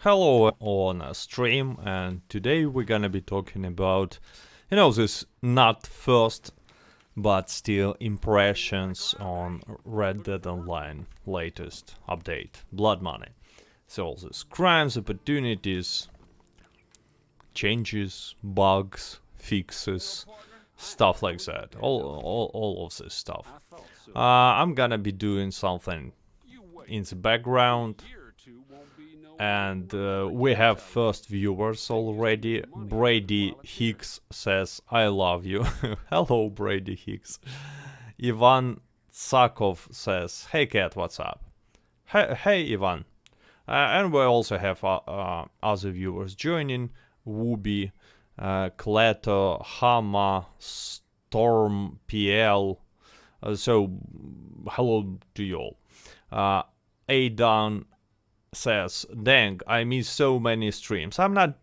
Hello on a stream, and today we're gonna be talking about, this not first but still impressions on Red Dead Online latest update, Blood Money. So all these crimes, opportunities, changes, bugs, fixes, stuff like that. All of this stuff. I'm gonna be doing something in the background. And we have first viewers already. Brady Hicks says, I love you. Hello, Brady Hicks. Ivan Tsakov says, hey cat, what's up? Hey Ivan. And we also have other viewers joining. Wooby, Kleto, Hama, Storm, PL. So, hello to you all. Aidan says, dang, I miss so many streams. I'm not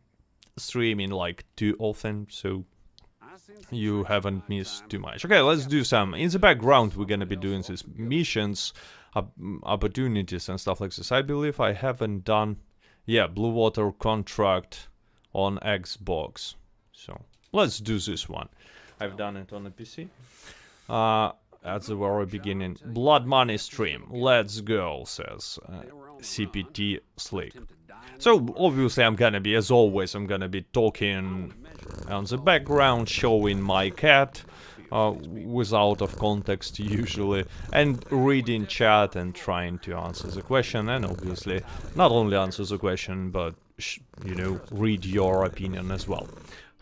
streaming like too often, so you haven't missed too much. Okay, let's do some. In the background, we're gonna be doing these missions, opportunities and stuff like this. I believe I haven't done, Blue Water contract on Xbox. So, let's do this one. I've done it on a PC. At the very beginning. Blood Money stream. Let's go, says CPT Slick. So, obviously, I'm gonna be, as always, I'm gonna be talking on the background, showing my cat, without of context, usually, and reading chat and trying to answer the question, and obviously, not only answer the question, but, read your opinion as well.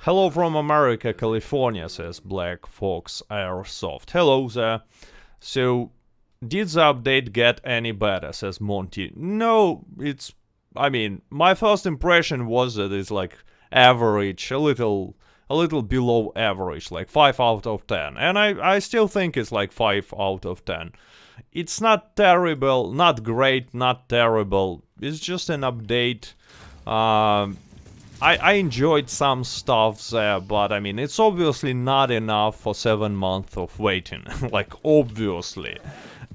Hello from America, California, says Black Fox Airsoft. Hello there. So, did the update get any better, says Monty? No, my first impression was that it's like average, a little below average, like 5 out of 10. And I still think it's like 5 out of 10. It's not terrible, not great, not terrible. It's just an update. I enjoyed some stuff there, but it's obviously not enough for 7 months of waiting, like, obviously.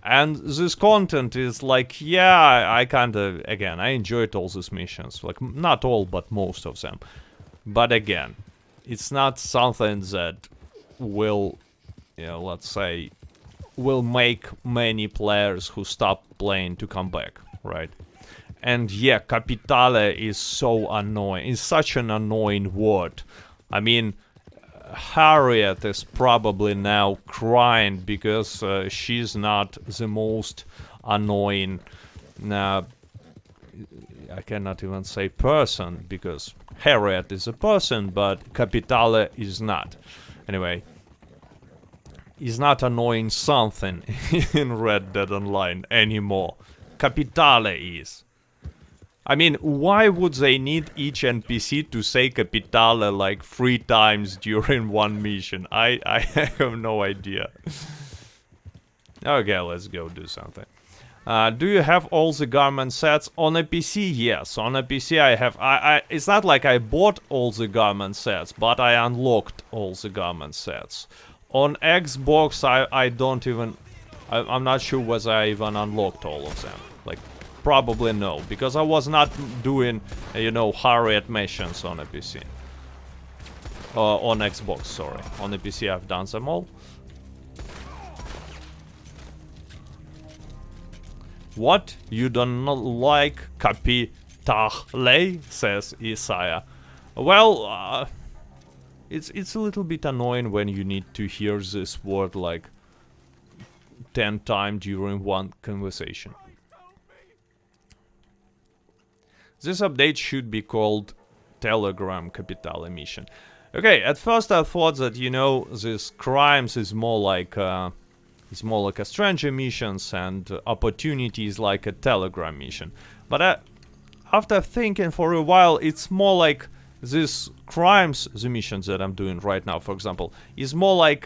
And this content is like, I kinda, again, I enjoyed all these missions, like, not all, but most of them. But again, it's not something that will, let's say, will make many players who stop playing to come back, right? And capitale is so annoying. It's such an annoying word. Harriet is probably now crying because she's not the most annoying, I cannot even say person, because Harriet is a person, but capitale is not. Anyway, is not annoying something in Red Dead Online anymore. Capitale is. Why would they need each NPC to say Capitale like 3 times during one mission? I have no idea. Okay, let's go do something. Do you have all the garment sets? On a PC, yes. On a PC I have... it's not like I bought all the garment sets, but I unlocked all the garment sets. On Xbox, I don't even... I'm not sure whether I even unlocked all of them. Like... Probably no, because I was not doing, Harriet missions on a PC. On Xbox, sorry. On the PC I've done them all. What? You do not like Capitale? Says Isaiah. Well, it's a little bit annoying when you need to hear this word like 10 times during one conversation. This update should be called Telegram Capitale mission. Okay, at first I thought that, this crimes is more like a stranger missions and opportunities like a Telegram mission. But after thinking for a while, it's more like this crimes, the missions that I'm doing right now, for example, is more like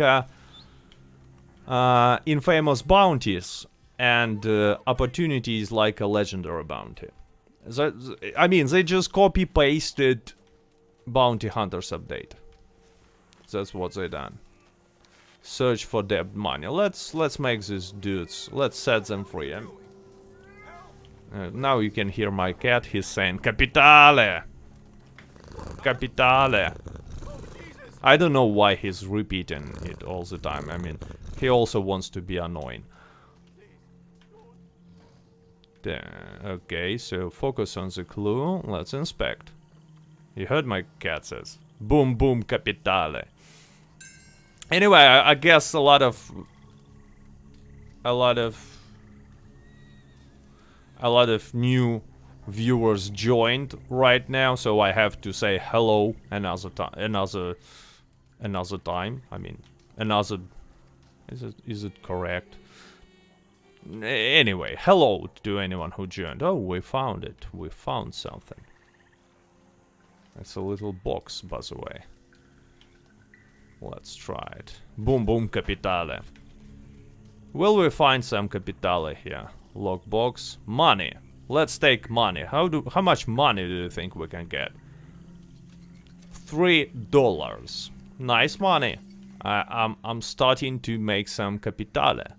infamous bounties and opportunities like a legendary bounty. They just copy-pasted Bounty Hunters update. That's what they done. Search for debt money. Let's make these dudes. Let's set them free. Now you can hear my cat. He's saying "Capitale, Capitale." I don't know why he's repeating it all the time. I mean, he also wants to be annoying. Okay, so focus on the clue. Let's inspect. You heard my cat says, "Boom, boom, Capitale." Anyway, I guess a lot of new viewers joined right now, so I have to say hello another time. I mean, another. Is it correct? Anyway, hello to anyone who joined. Oh, we found it. We found something. It's a little box, by the way. Let's try it. Boom, boom, Capitale. Will we find some Capitale here? Lockbox. Money. Let's take money. How much money do you think we can get? $3. Nice money. I'm starting to make some Capitale.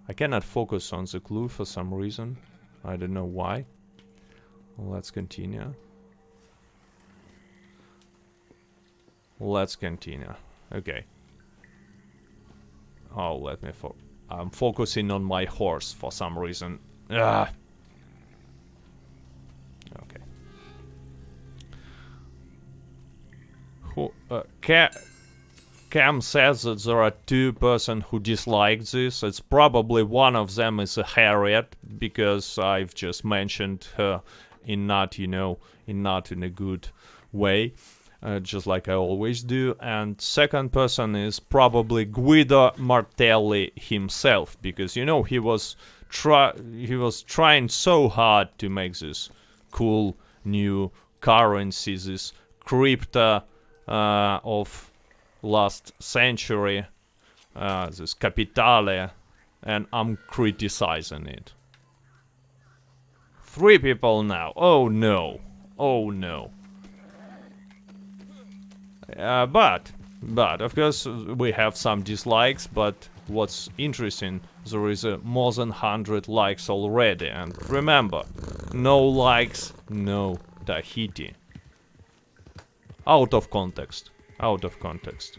I cannot focus on the clue for some reason. I don't know why. Let's continue. Let's continue. Okay. Oh, let me I'm focusing on my horse for some reason. Ah. Okay. Cam says that there are 2 persons who dislike this. It's probably one of them is a Harriet, because I've just mentioned her in not in a good way, just like I always do. And second person is probably Guido Martelli himself, because he was trying so hard to make this cool new currency, this crypto of last century, this Capitale, and I'm criticizing it. 3 people now. Oh no. Oh no. But of course we have some dislikes, but what's interesting, there is more than 100 likes already, and remember, no likes, no Tahiti. Out of context. Out of context.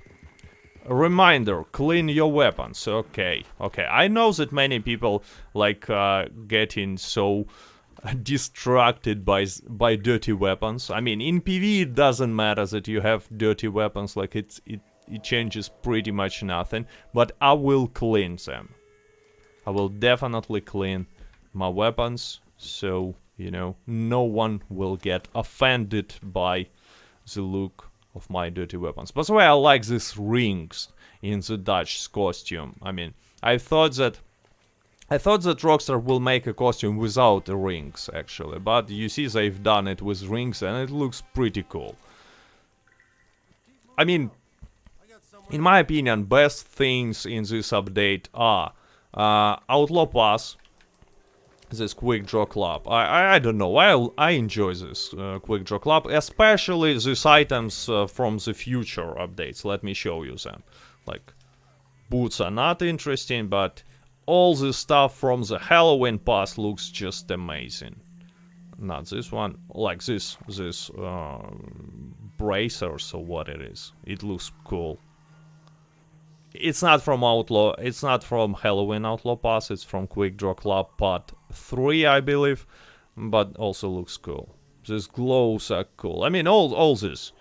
A reminder, clean your weapons. Okay. I know that many people like getting so distracted by dirty weapons. I mean, in PvE it doesn't matter that you have dirty weapons, like it changes pretty much nothing, but I will clean them. I will definitely clean my weapons, so, no one will get offended by the look of my dirty weapons. By the way, I like these rings in the Dutch costume. I mean, I thought that Rockstar will make a costume without the rings, actually, but you see they've done it with rings and it looks pretty cool. I mean, in my opinion, best things in this update are Outlaw Pass, this quick draw club. I don't know, I enjoy this quick draw club, especially these items from the future updates. Let me show you them. Like, boots are not interesting, but all the stuff from the Halloween pass looks just amazing. Not this one, like this bracers or what it is. It looks cool. It's not from Halloween Outlaw Pass, it's from Quick Draw Club Part 3, I believe, but also looks cool. These glows are cool. I mean, all this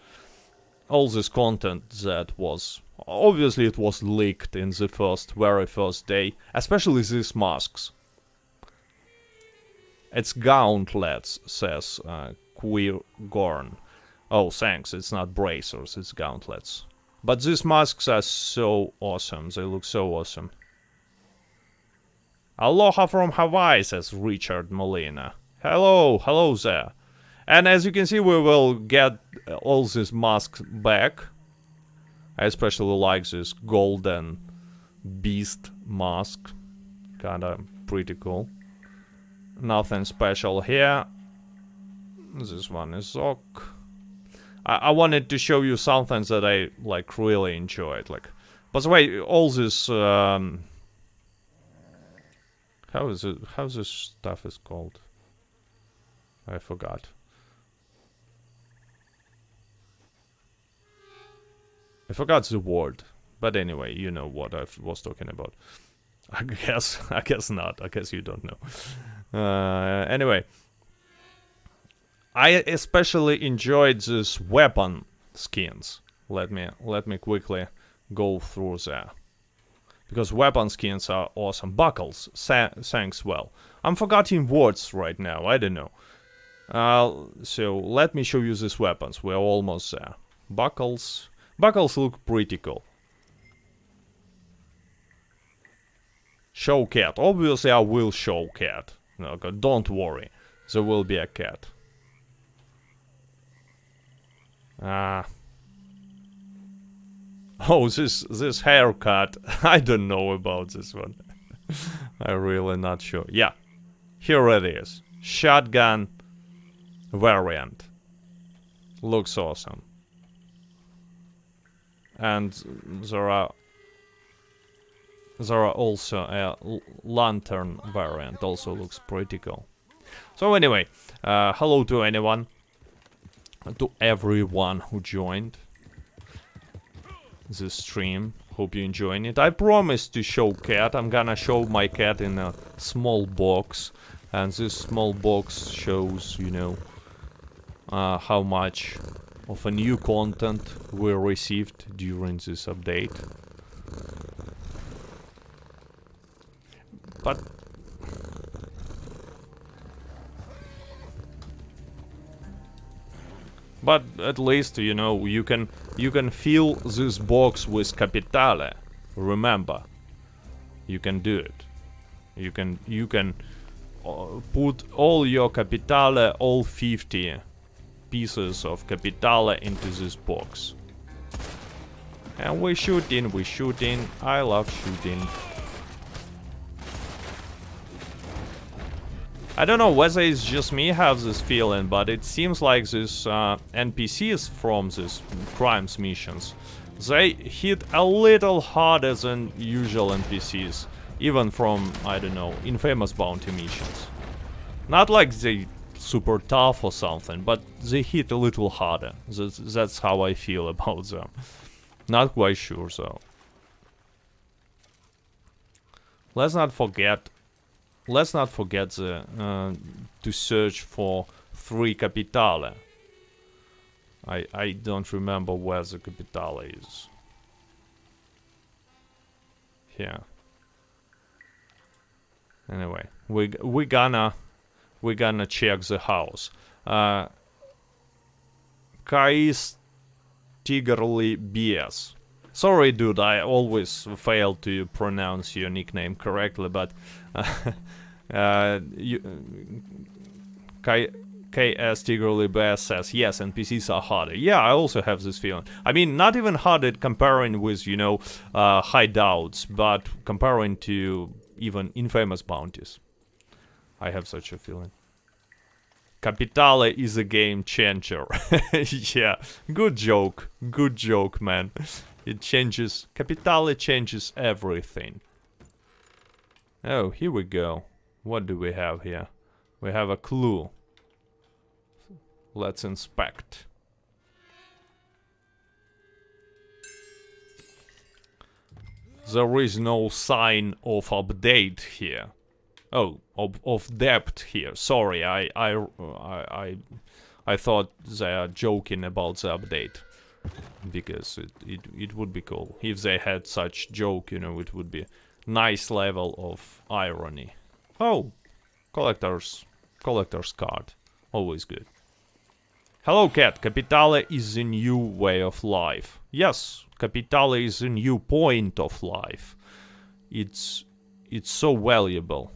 content that was, obviously it was leaked in the very first day, especially these masks. It's gauntlets, says Queer Gorn. Oh, thanks, it's not bracers, it's gauntlets. But these masks are so awesome. They look so awesome. Aloha from Hawaii, says Richard Molina. Hello there. And as you can see, we will get all these masks back. I especially like this golden beast mask. Kinda pretty cool. Nothing special here. This one is Zoc. I wanted to show you something that I really enjoyed. By the way, all this how this stuff is called? I forgot. I forgot the word. But anyway, you know what I was talking about. I guess not. I guess you don't know. Anyway. I especially enjoyed these weapon skins. Let me quickly go through that. Because weapon skins are awesome. Buckles, thanks well. I'm forgetting words right now, I don't know. So let me show you these weapons, we're almost there. Buckles look pretty cool. Show cat, obviously I will show cat. Okay, don't worry, there will be a cat. Oh, this haircut. I don't know about this one. I'm really not sure. Yeah, here it is. Shotgun variant. Looks awesome. And there are also a lantern variant. Also looks pretty cool. So anyway, hello to anyone. To everyone who joined this stream. Hope you're enjoying it. I promised to show cat. I'm gonna show my cat in a small box. And this small box shows, you know, how much of a new content we received during this update. But at least, you know, you can fill this box with Capitale. Remember, you can do it. You can put all your Capitale, all 50 pieces of Capitale into this box. And we're shooting. I love shooting. I don't know whether it's just me have this feeling, but it seems like these NPCs from these crimes missions, they hit a little harder than usual NPCs, even from, I don't know, infamous bounty missions. Not like they super tough or something, but they hit a little harder. That's how I feel about them. Not quite sure though. Let's not forget the to search for 3 Capitale. I don't remember where the Capitale is. Here. Anyway, we're gonna check the house. Kais Tigerly BS. Sorry, dude, I always fail to pronounce your nickname correctly, but KS Tigerly BS says, yes, NPCs are harder. Yeah, I also have this feeling. I mean, not even harder comparing with, you know, hideouts, but comparing to even infamous bounties. I have such a feeling. Capitale is a game changer. Yeah, good joke, man. It changes, Capitale changes everything. Oh, here we go. What do we have here? We have a clue. Let's inspect. There is no sign of update here. Oh, of depth here. Sorry, I thought they are joking about the update. Because it would be cool. If they had such joke, you know, it would be nice level of irony. Oh, collector's card. Always good. Hello, cat. Capitale is a new way of life. Yes, Capitale is a new point of life. It's so valuable.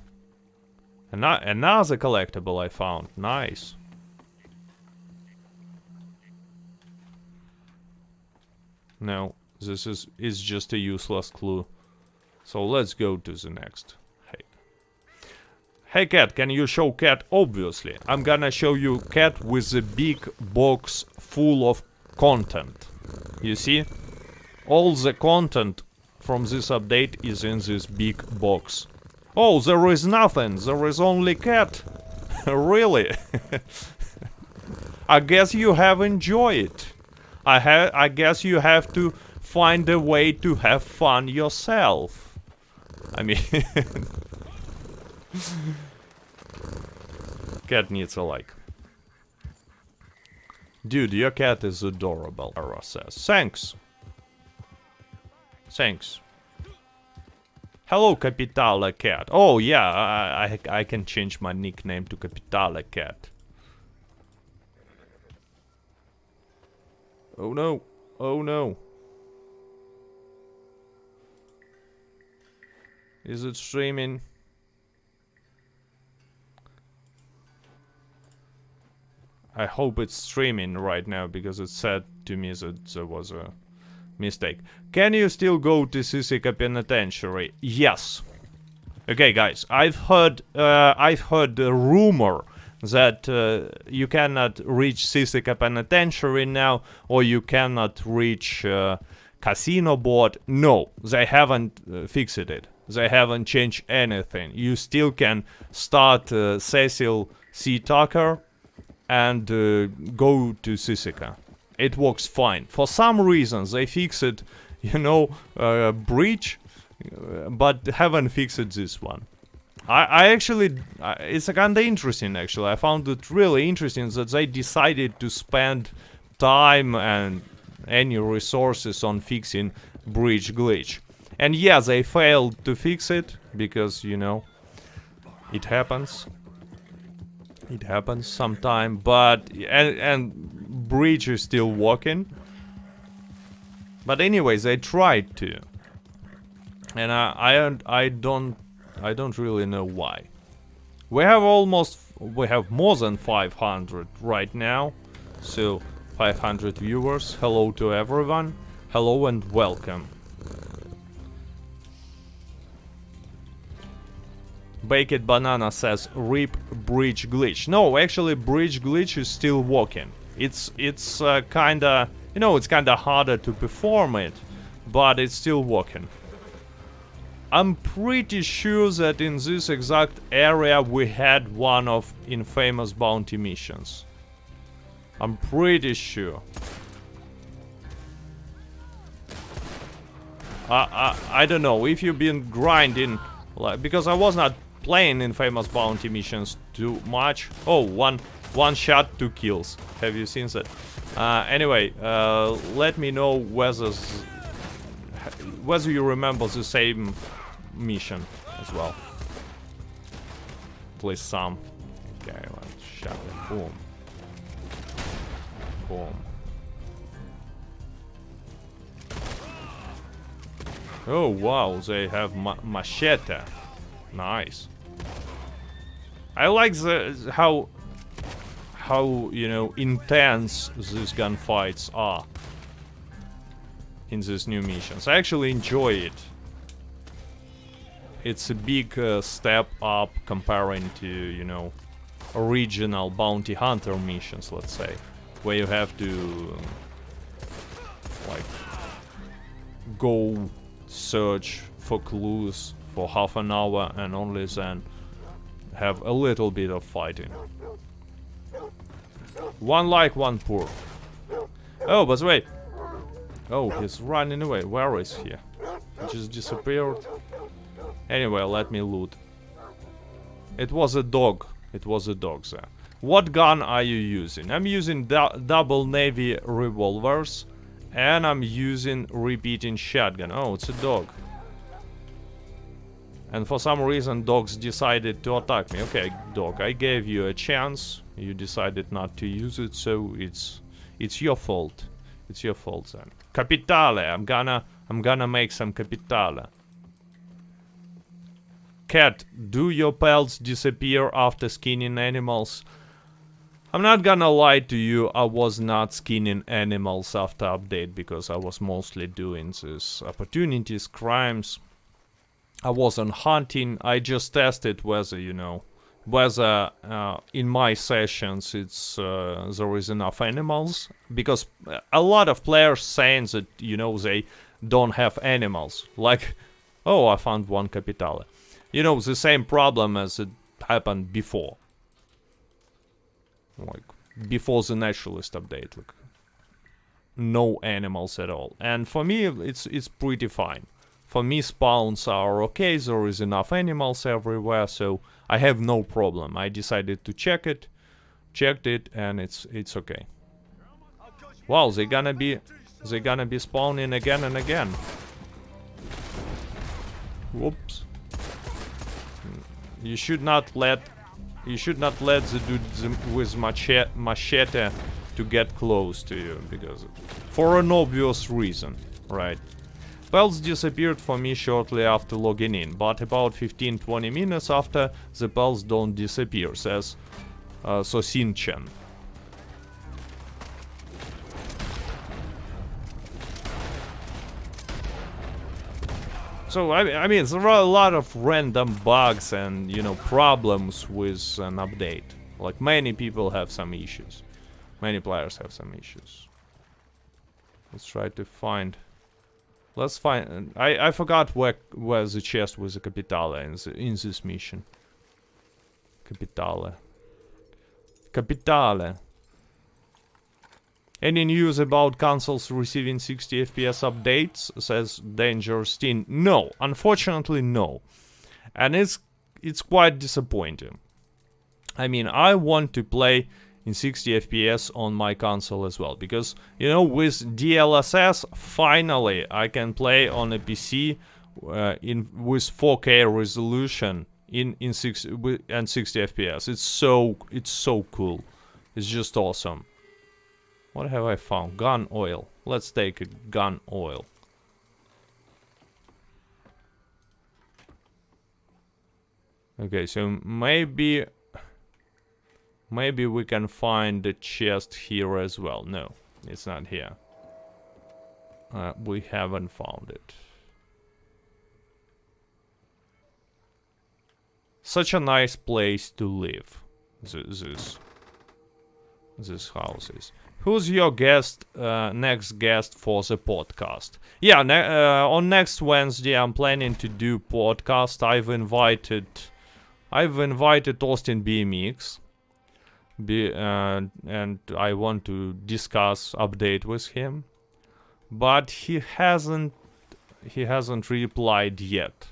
Another collectible I found. Nice. No, this is just a useless clue. So let's go to the next. Hey cat, can you show cat? Obviously. I'm gonna show you cat with a big box full of content. You see? All the content from this update is in this big box. Oh, there is nothing. There is only cat. Really? I guess you have enjoyed it. I guess you have to find a way to have fun yourself. I mean... Cat needs a like. Dude, your cat is adorable, Ara says. Thanks. Thanks. Hello, Capitale Cat. Oh, yeah, I can change my nickname to Capitale Cat. Oh no. Oh no. Is it streaming? I hope it's streaming right now because it said to me that there was a mistake. Can you still go to Sisika Penitentiary? Yes. Okay, guys, I've heard a rumor that you cannot reach Sisika Penitentiary now, or you cannot reach Casino Board. No, they haven't fixed it. They haven't changed anything. You still can start Cecil C. Tucker and go to Sisika. It works fine. For some reasons they fixed, you know, breach, but haven't fixed this one. I actually, it's kinda interesting actually. I found it really interesting that they decided to spend time and any resources on fixing breach glitch. And yeah, they failed to fix it because, you know, it happens. It happens sometime, but and breach is still working. But anyways, they tried to, and I don't really know why. We have more than 500 right now, so 500 viewers. Hello to everyone. Hello and welcome. Baked Banana says RIP bridge glitch. No, actually bridge glitch is still working. It's kinda, you know, it's kinda harder to perform it, but it's still working. I'm pretty sure that in this exact area we had one of infamous bounty missions. I'm pretty sure. I don't know if you've been grinding, like, because I was not playing infamous bounty missions too much. Oh, one shot, 2 kills. Have you seen that? Anyway, let me know whether you remember the same mission as well. At least some. Okay, let's shot it. Boom. Boom. Oh wow, they have machete. Nice. I like how you know intense these gunfights are in these new missions. I actually enjoy it. It's a big step up comparing to, you know, original bounty hunter missions, let's say, where you have to like go search for clues for half an hour and only then have a little bit of fighting. One like, one poor. Oh, but wait. Oh, he's running away. Where is he? He just disappeared. Anyway, let me loot. It was a dog. It was a dog there. What gun are you using? I'm using double navy revolvers. And I'm using repeating shotgun. Oh, it's a dog. And for some reason dogs decided to attack me. Okay, dog, I gave you a chance. You decided not to use it, so it's your fault. It's your fault then. Capitale, I'm gonna make some capitale. Cat, do your pelts disappear after skinning animals? I'm not gonna lie to you, I was not skinning animals after update because I was mostly doing these opportunities, crimes. I wasn't hunting, I just tested whether, you know, whether in my sessions it's there is enough animals. Because a lot of players saying that, you know, they don't have animals. Like, oh, I found one capitale. You know, the same problem as it happened before. like before the naturalist update, like no animals at all. And for me, it's pretty fine. For me, spawns are okay. There is enough animals everywhere, so I have no problem. I decided to check it, checked it, and it's okay. Wow, they're gonna be spawning again and again. Whoops. You should not let the dude with machete to get close to you, because for an obvious reason, right? Bells disappeared for me shortly after logging in, but about 15-20 minutes after, the bells don't disappear, says Sosin-chan. So, I mean, there are a lot of random bugs and, you know, problems with an update. Like, many people have some issues. Many players have some issues. Let's try to find... Let's find... I forgot where the chest with the Capitale in this mission. Capitale. Capitale. Any news about consoles receiving 60 FPS updates, says Dangerous Teen. No, unfortunately no. And it's quite disappointing. I mean, I want to play in 60 FPS on my console as well, because, you know, with DLSS, finally I can play on a PC with 4K resolution in 60 FPS. It's so cool. It's just awesome. What have I found? Gun oil. Let's take it. Gun oil. Okay, so maybe we can find the chest here as well. No, it's not here. We haven't found it. Such a nice place to live. This house is. Who's your guest, next guest for the podcast? Yeah, on next Wednesday I'm planning to do podcast. I've invited Austin BMX, and I want to discuss update with him, but he hasn't replied yet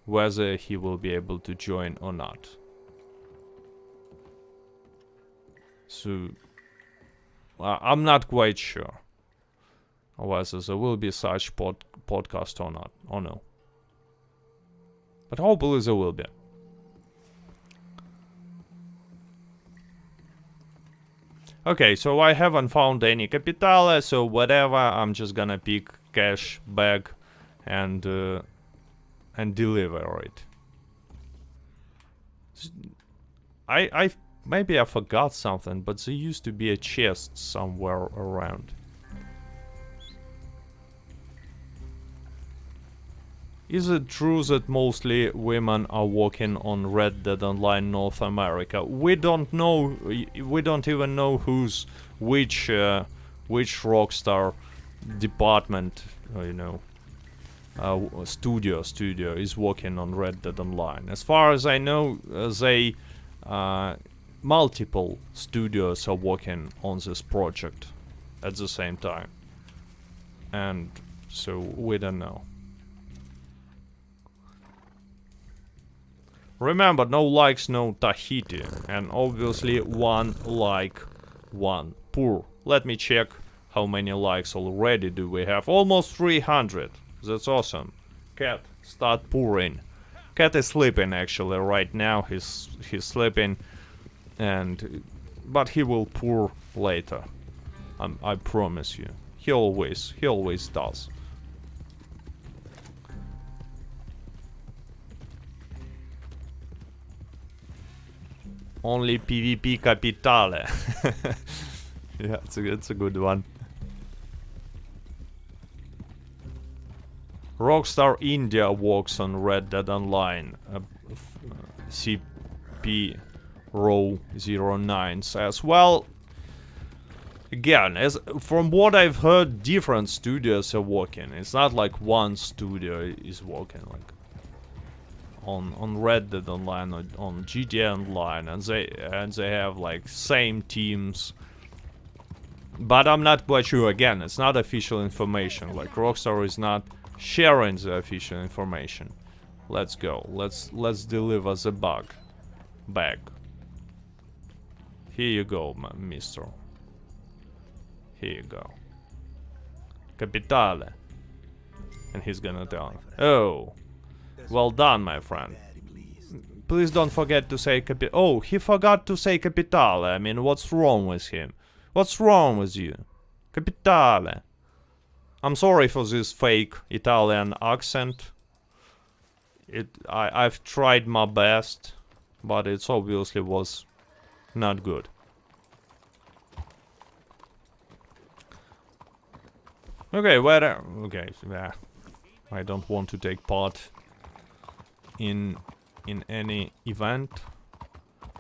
whether he will be able to join or not. So I'm not quite sure whether there will be such podcast or not, or no. But hopefully there will be. Okay, so I haven't found any Capitale, so whatever, I'm just gonna pick cash bag and deliver it. Maybe I forgot something, but there used to be a chest somewhere around. Is it true that mostly women are working on Red Dead Online North America? We don't know. We don't even know which Rockstar department, you know, studio is working on Red Dead Online. As far as I know, multiple studios are working on this project at the same time, and so we don't know. Remember, no likes, no Tahiti, and obviously one like, one poor. Let me check how many likes already do we have. Almost 300. That's awesome. Cat, start pouring. Cat is sleeping actually right now. He's sleeping. But he will pour later. I promise you. He always does. Only PvP Capitale. Yeah, it's a good one. Rockstar India works on Red Dead Online. CP Row 09 says, well, again, from what I've heard, different studios are working. It's not like one studio is working. Like, on Red Dead Online, on GTA Online, and they have like same teams. But I'm not quite sure. Again, it's not official information. Like Rockstar is not sharing the official information. Let's go. Let's deliver the bag. Here you go, mister. Here you go. Capitale. And he's gonna tell him. Oh. Well done, my friend. Please don't forget to say Oh, he forgot to say Capitale. I mean, what's wrong with him? What's wrong with you? Capitale. I'm sorry for this fake Italian accent. I've tried my best, but it obviously was not good. Okay, yeah. I don't want to take part in any event.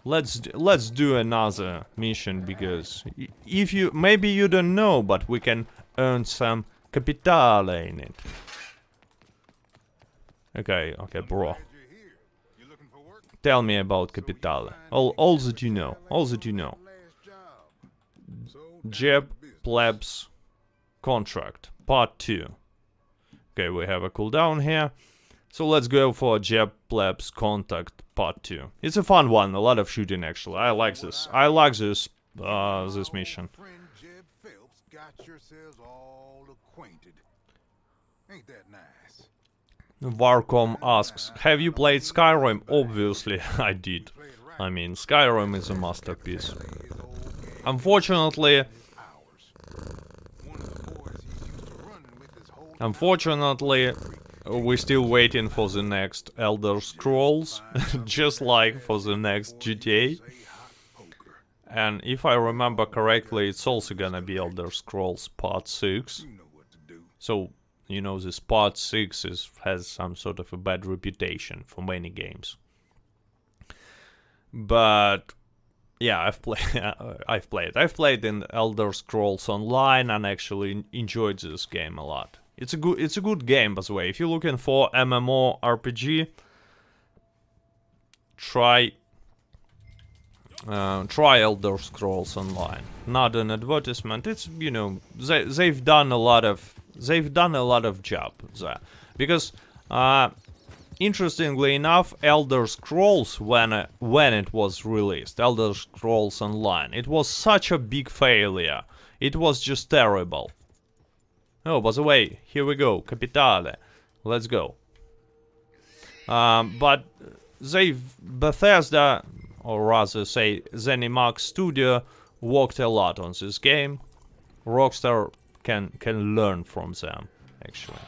Let's do another mission, because if maybe you don't know, but we can earn some capitale in it. Okay, bro. Tell me about capitale. All that you know. All that you know. Jeb Plebs Contract Part 2. Okay, we have a cooldown here. So let's go for Jeb Plebs Contact Part 2. It's a fun one, a lot of shooting actually. I like this. I like this mission. Warcom asks, have you played Skyrim? Obviously I did. I mean, Skyrim is a masterpiece. Unfortunately, we're still waiting for the next Elder Scrolls, just like for the next GTA. And if I remember correctly, it's also gonna be Elder Scrolls Part 6. So, you know, this Part 6 has some sort of a bad reputation for many games. But yeah, I've played in Elder Scrolls Online and actually enjoyed this game a lot. It's a good game, by the way. If you're looking for MMORPG, try Elder Scrolls Online. Not an advertisement. It's, you know, they've done a lot of job there, because interestingly enough, Elder Scrolls, when it was released, Elder Scrolls Online, it was such a big failure. It was just terrible. Oh, by the way, here we go, Capitale. Let's go. But Bethesda, or rather say ZeniMax Studio, worked a lot on this game. Rockstar can learn from them, actually.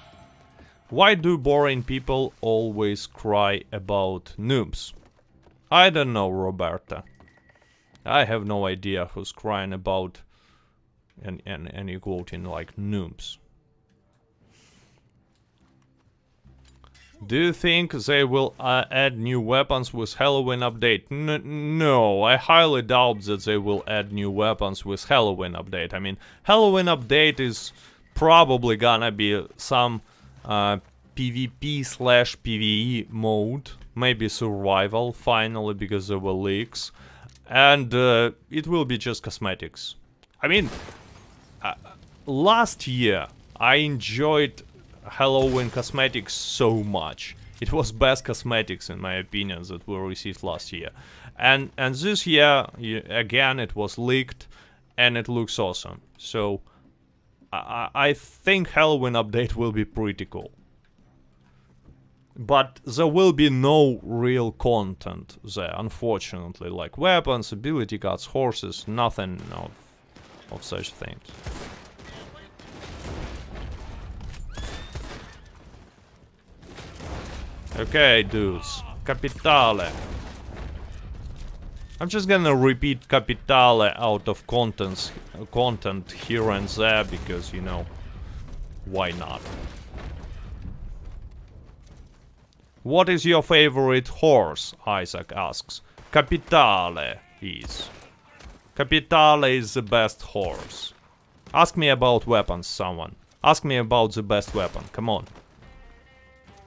Why do boring people always cry about noobs? I don't know, Roberta. I have no idea who's crying about any quoting like noobs. Do you think they will add new weapons with Halloween update? No, I highly doubt that they will add new weapons with Halloween update. I mean, Halloween update is probably gonna be some PvP/PvE mode, maybe survival finally, because there were leaks, and it will be just cosmetics. I mean, last year I enjoyed Halloween cosmetics so much. It was best cosmetics in my opinion that were received last year, and this year again it was leaked and it looks awesome. So I think Halloween update will be pretty cool, but there will be no real content there, unfortunately, like weapons, ability cards, horses, nothing of such things. Okay, dudes. Capitale. I'm just gonna repeat Capitale out of content here and there, because, you know, why not? What is your favorite horse? Isaac asks. Capitale is. Capitale is the best horse. Ask me about weapons, someone. Ask me about the best weapon. Come on.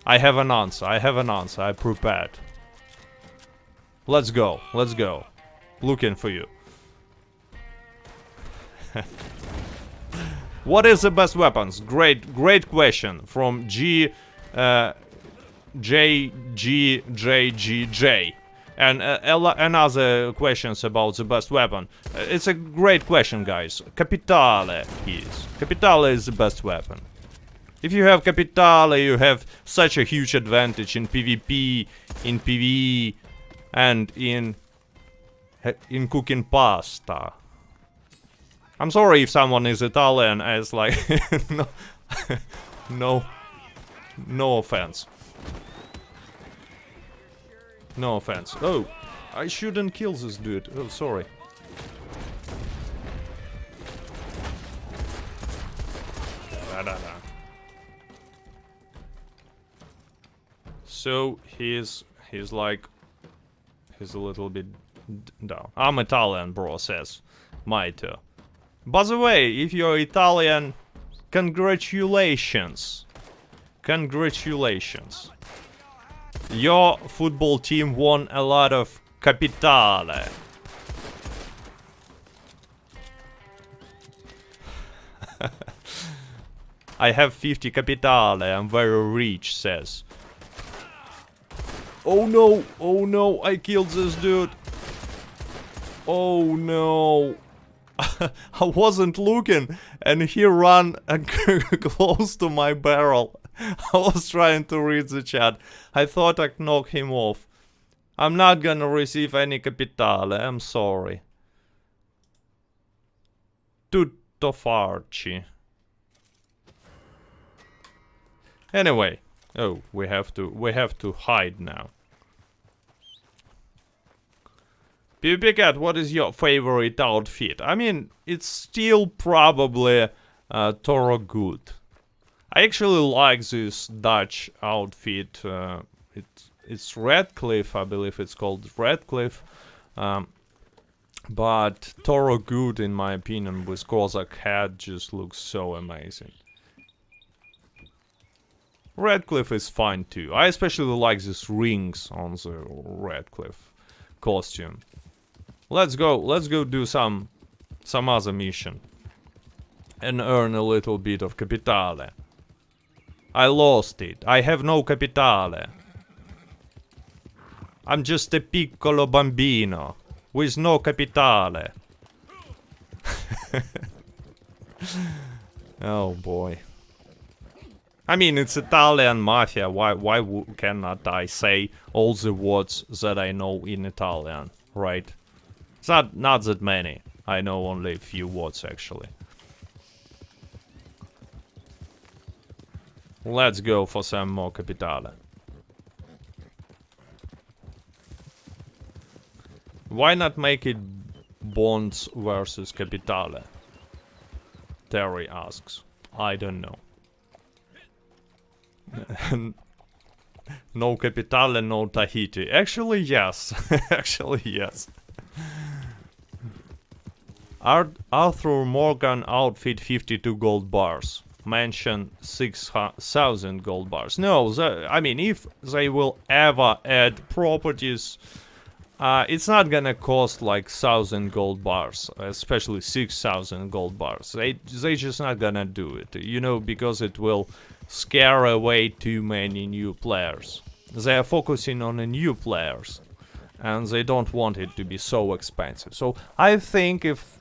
I have an answer. I have an answer. I prepared. Let's go. Let's go. Looking for you. What is the best weapons? Great question from JGJGJ. And another questions about the best weapon. It's a great question, guys. Capitale is. Capitale is the best weapon. If you have Capitale, you have such a huge advantage in PvP, in PvE, and in cooking pasta. I'm sorry if someone is Italian as like no offense. No offense. Oh, I shouldn't kill this dude. Oh, sorry. So he's like he's a little bit down. I'm Italian, bro, says Maito. By the way, if you're Italian, congratulations. Congratulations. Your football team won a lot of Capitale. I have 50 Capitale, I'm very rich, says. Oh no, I killed this dude. Oh no. I wasn't looking, and he ran close to my barrel. I was trying to read the chat. I thought I'd knock him off. I'm not gonna receive any Capitale, I'm sorry. Tutto farci. Anyway, oh, we have to hide now. PvP Cat, what is your favorite outfit? I mean, it's still probably Toro Good. I actually like this Dutch outfit. It's Redcliffe, I believe it's called Redcliffe. But Toro Good, in my opinion, with Cossack hat just looks so amazing. Redcliffe is fine too. I especially like these rings on the Redcliffe costume. Let's go do some other mission. And earn a little bit of Capitale. I lost it. I have no Capitale. I'm just a piccolo bambino. With no Capitale. Oh boy. I mean, it's Italian mafia. Why cannot I say all the words that I know in Italian, right? It's not that many. I know only a few words actually. Let's go for some more Capitale. Why not make it Bonds versus Capitale? Terry asks. I don't know. No Capitale, no Tahiti. Actually, yes. Actually, yes. Arthur Morgan outfit 52 gold bars. Mention 6,000 gold bars. No, I mean, if they will ever add properties, it's not gonna cost like 1,000 gold bars, especially 6,000 gold bars. They just not gonna do it, you know, because it will scare away too many new players. They are focusing on the new players, and they don't want it to be so expensive. So I think if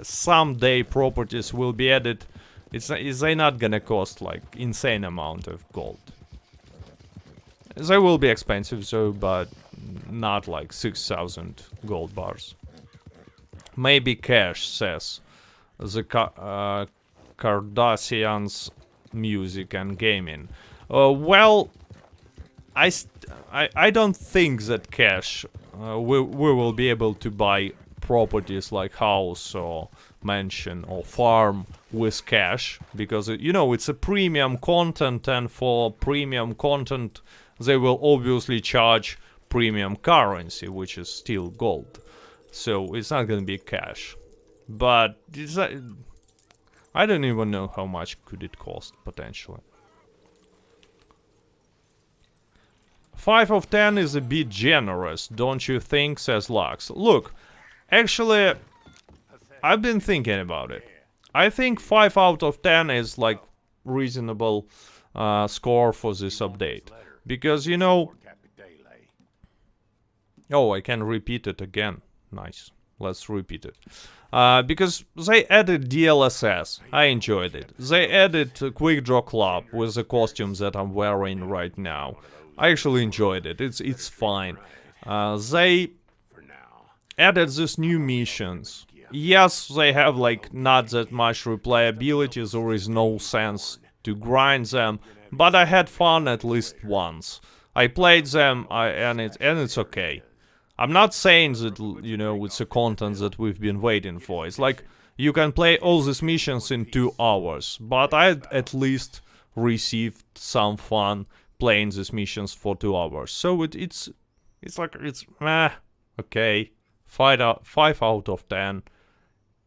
someday properties will be added, they're not gonna cost like insane amount of gold. They will be expensive, so, but not like 6,000 gold bars. Maybe cash, says the Cardassians music and gaming. Well, I don't think that cash we will be able to buy properties like house or mansion or farm with cash, because you know it's a premium content, and for premium content they will obviously charge premium currency, which is still gold. So it's not gonna be cash, but I don't even know how much could it cost potentially. 5 of 10 is a bit generous, don't you think, says Lux. Look, actually, I've been thinking about it. I think 5 out of 10 is like reasonable score for this update. Because, you know... Oh, I can repeat it again. Nice. Let's repeat it. Because they added DLSS. I enjoyed it. They added Quick Draw Club with the costumes that I'm wearing right now. I actually enjoyed it. It's fine. They added these new missions. Yes, they have like not that much replayability. There is no sense to grind them, but I had fun at least once. I played them, and it's okay. I'm not saying that, you know, it's a content that we've been waiting for. It's like you can play all these missions in 2 hours, but I at least received some fun playing these missions for 2 hours. So it's okay. 5 out of 10.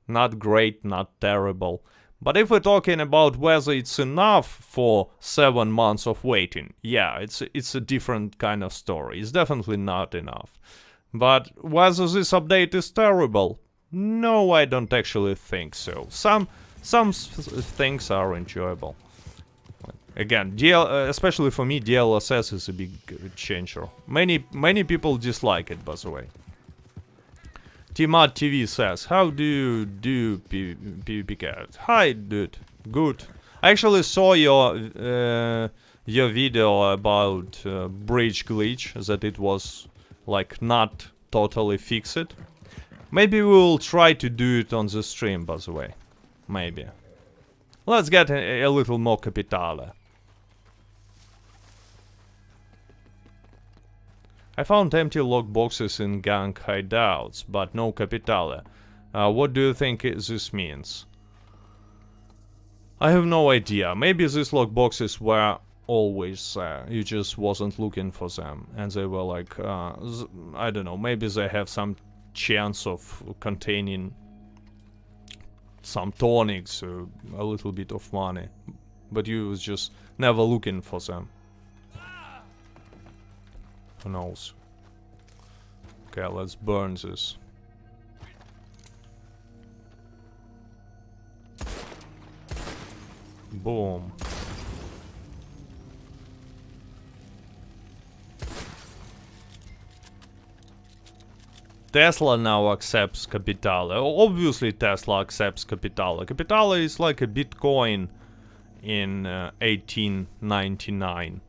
Not great, not terrible. But if we're talking about whether it's enough for 7 months of waiting, yeah, it's a different kind of story. It's definitely not enough. But whether this update is terrible, no, I don't actually think so. Some things are enjoyable. Again, especially for me, DLSS is a big changer. Many people dislike it, by the way. Timad TV says, how do you do, PvP Cat? Hi, dude. Good. I actually saw your video about bridge glitch, that it was like not totally fixed. Maybe we'll try to do it on the stream, by the way. Maybe. Let's get a little more Capitale. I found empty log boxes in gang hideouts, but no Capitale. What do you think this means? I have no idea. Maybe these log boxes were always there. You just wasn't looking for them. And they were like, I don't know, maybe they have some chance of containing some tonics, a little bit of money. But you was just never looking for them. Who knows? Okay, let's burn this. Boom. Tesla now accepts Capitale. Obviously Tesla accepts Capitale. Capitale is like a Bitcoin in 1899.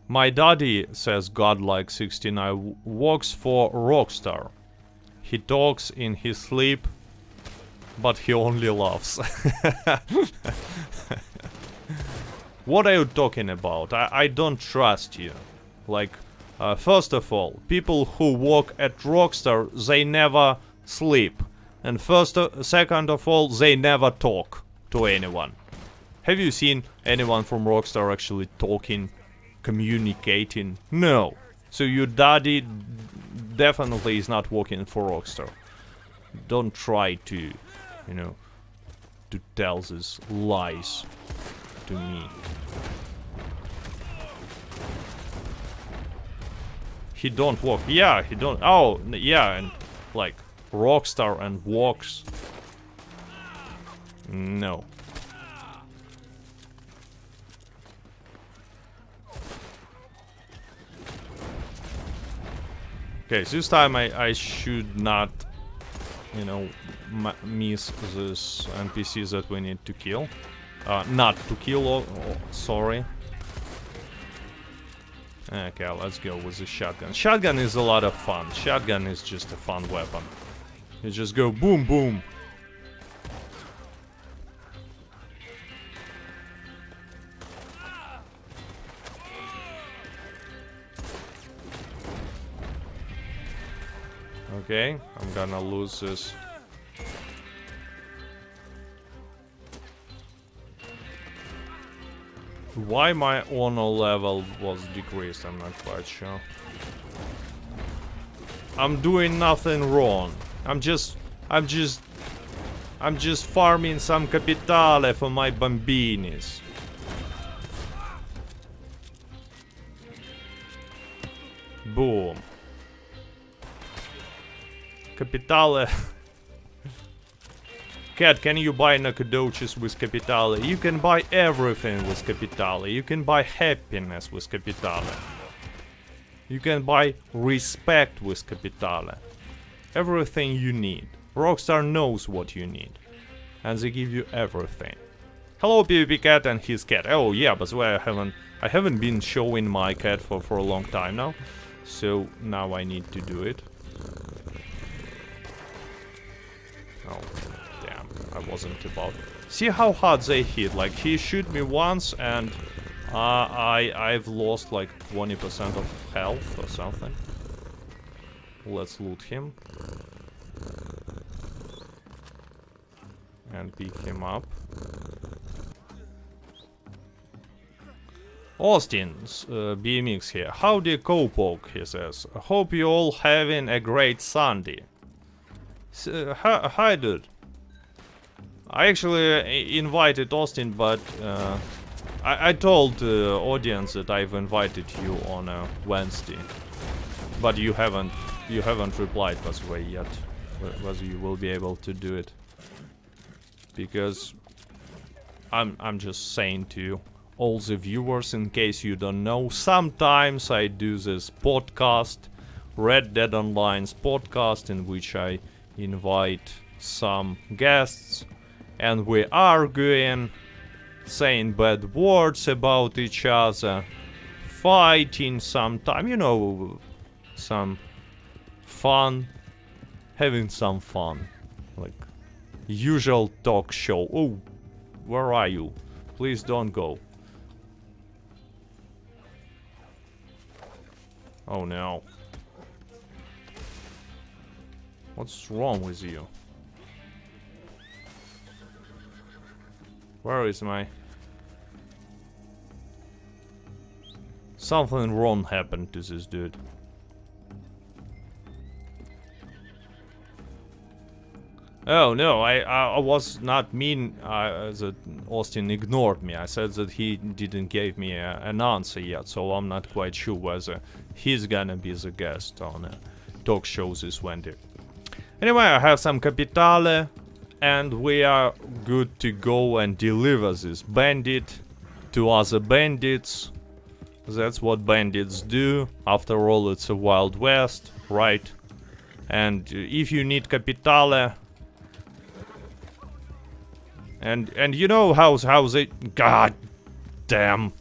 My daddy, says Godlike69, works for Rockstar. He talks in his sleep, but he only laughs. What are you talking about? I don't trust you. Like, first of all, people who work at Rockstar, they never sleep. And second of all, they never talk to anyone. Have you seen anyone from Rockstar actually talking, communicating? No. So your daddy definitely is not working for Rockstar. Don't try to, you know, to tell these lies to me. He don't work. Yeah, he don't. Oh, yeah, and like Rockstar and works. No. Okay, this time I should not, you know, miss this NPCs that we need to kill. Not to kill, sorry. Okay, let's go with the shotgun. Shotgun is a lot of fun. Shotgun is just a fun weapon. You just go boom, boom. Okay, I'm gonna lose this. Why my honor level was decreased, I'm not quite sure. I'm doing nothing wrong. I'm just I'm just farming some capitale for my bambinis. Boom. Capitale. Cat, can you buy Nakadoches with Capitale? You can buy everything with Capitale. You can buy happiness with Capitale. You can buy respect with Capitale. Everything you need. Rockstar knows what you need. And they give you everything. Hello, PvP Cat and his cat. Oh yeah, by the way, I haven't been showing my cat for a long time now. So now I need to do it. Oh. I wasn't about. See how hard they hit. Like he shoot me once and I've lost like 20% of health or something. Let's loot him and pick him up. Austin's BMX here. Howdy Cowpoke, he says. Hope you all having a great Sunday. Hi dude. I actually invited Austin, but I told the audience that I've invited you on a Wednesday, but you haven't replied, by the way, yet. Whether you will be able to do it, because I'm just saying to all the viewers, in case you don't know, sometimes I do this podcast, Red Dead Online's podcast, in which I invite some guests. And we arguing, saying bad words about each other, fighting sometime, you know, some fun, having some fun, like usual talk show. Oh, where are you? Please don't go. Oh no. What's wrong with you? Where is my... Something wrong happened to this dude. Oh no, I was not mean that Austin ignored me. I said that he didn't give me an answer yet, so I'm not quite sure whether he's gonna be the guest on talk shows this Wednesday. Anyway, I have some Capitale. And we are good to go and deliver this bandit to other bandits. That's what bandits do. After all, it's a Wild West, right? And if you need Capitale, and you know how they... God damn.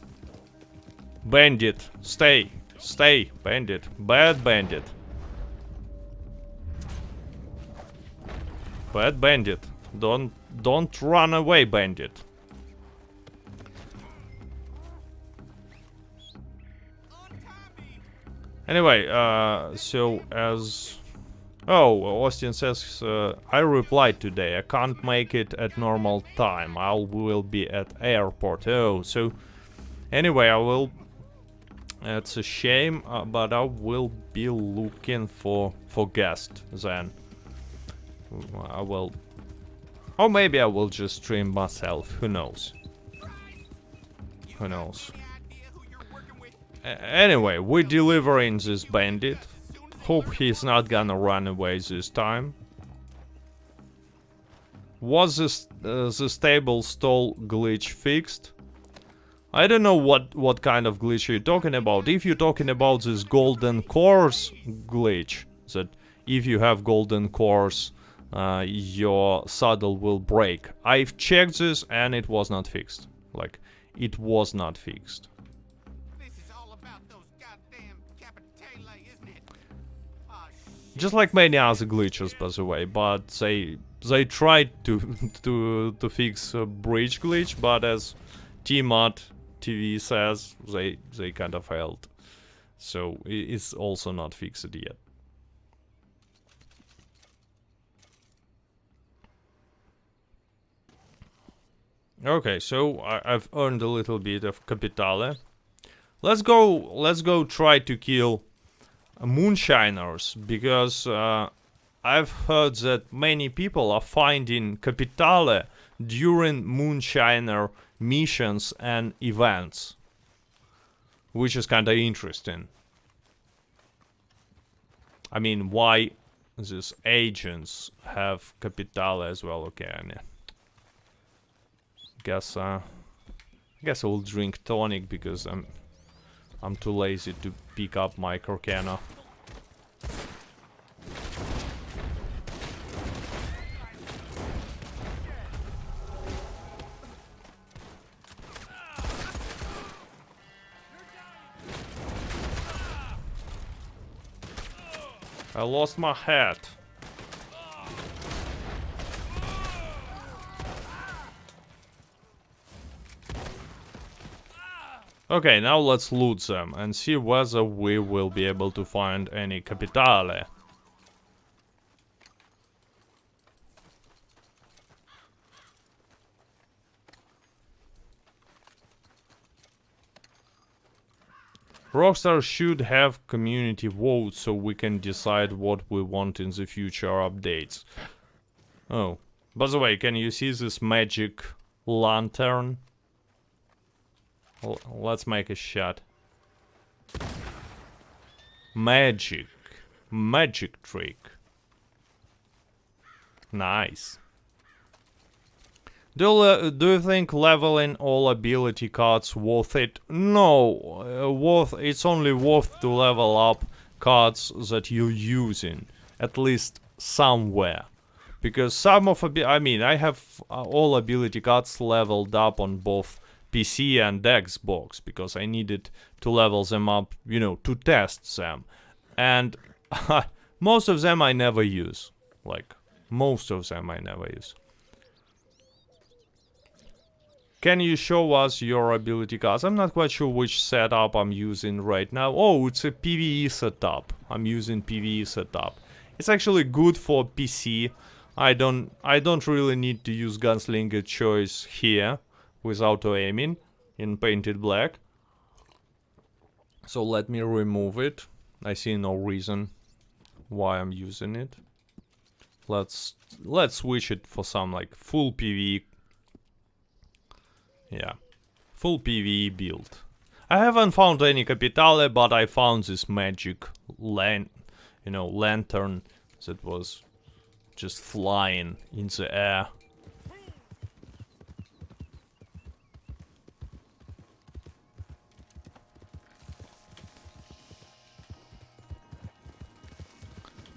Bandit, stay, bandit, bad bandit. Bad bandit. Don't run away, bandit. Anyway, so as... Oh, Austin says, I replied today. I can't make it at normal time. I will be at airport. Oh, so... Anyway, I will... It's a shame, but I will be looking for guest then. I will... Or maybe I will just stream myself, who knows. Who knows. Anyway, we're delivering this bandit. Hope he's not gonna run away this time. Was the stable stall glitch fixed? I don't know what kind of glitch you're talking about. If you're talking about this golden cores glitch, that if you have golden cores, your saddle will break. I've checked this and it was not fixed. Like, it was not fixed. This is all about those goddamn Capitale, isn't it? Oh, Just like many other glitches, by the way, but they tried to fix a bridge glitch, but as Tmod TV says, they kind of failed. So it's also not fixed yet. Okay, so I've earned a little bit of Capitale. Let's go try to kill moonshiners, because I've heard that many people are finding Capitale during Moonshiner missions and events, which is kind of interesting. I mean, why these agents have Capitale as well? Okay, I guess I will drink tonic because I'm too lazy to pick up my Corcana. I lost my hat. Okay, now let's loot them and see whether we will be able to find any Capitale. Rockstar should have community votes so we can decide what we want in the future updates. Oh, by the way, can you see this magic lantern? Let's make a shot. Magic. Magic trick. Nice. Do you think leveling all ability cards worth it? No, it's only worth to level up cards that you're using, at least somewhere. Because some of I have all ability cards leveled up on both PC and Xbox because I needed to level them up, you know, to test them. And most of them I never use. Like, most of them I never use. Can you show us your ability cards? I'm not quite sure which setup I'm using right now. Oh, it's a PvE setup. I'm using PvE setup. It's actually good for PC. I don't really need to use Gunslinger choice here with auto aiming in painted black. So let me remove it. I see no reason why I'm using it. Let's switch it for some like full PvE. Yeah, full PvE build. I haven't found any Capitale, but I found this magic lantern that was just flying in the air.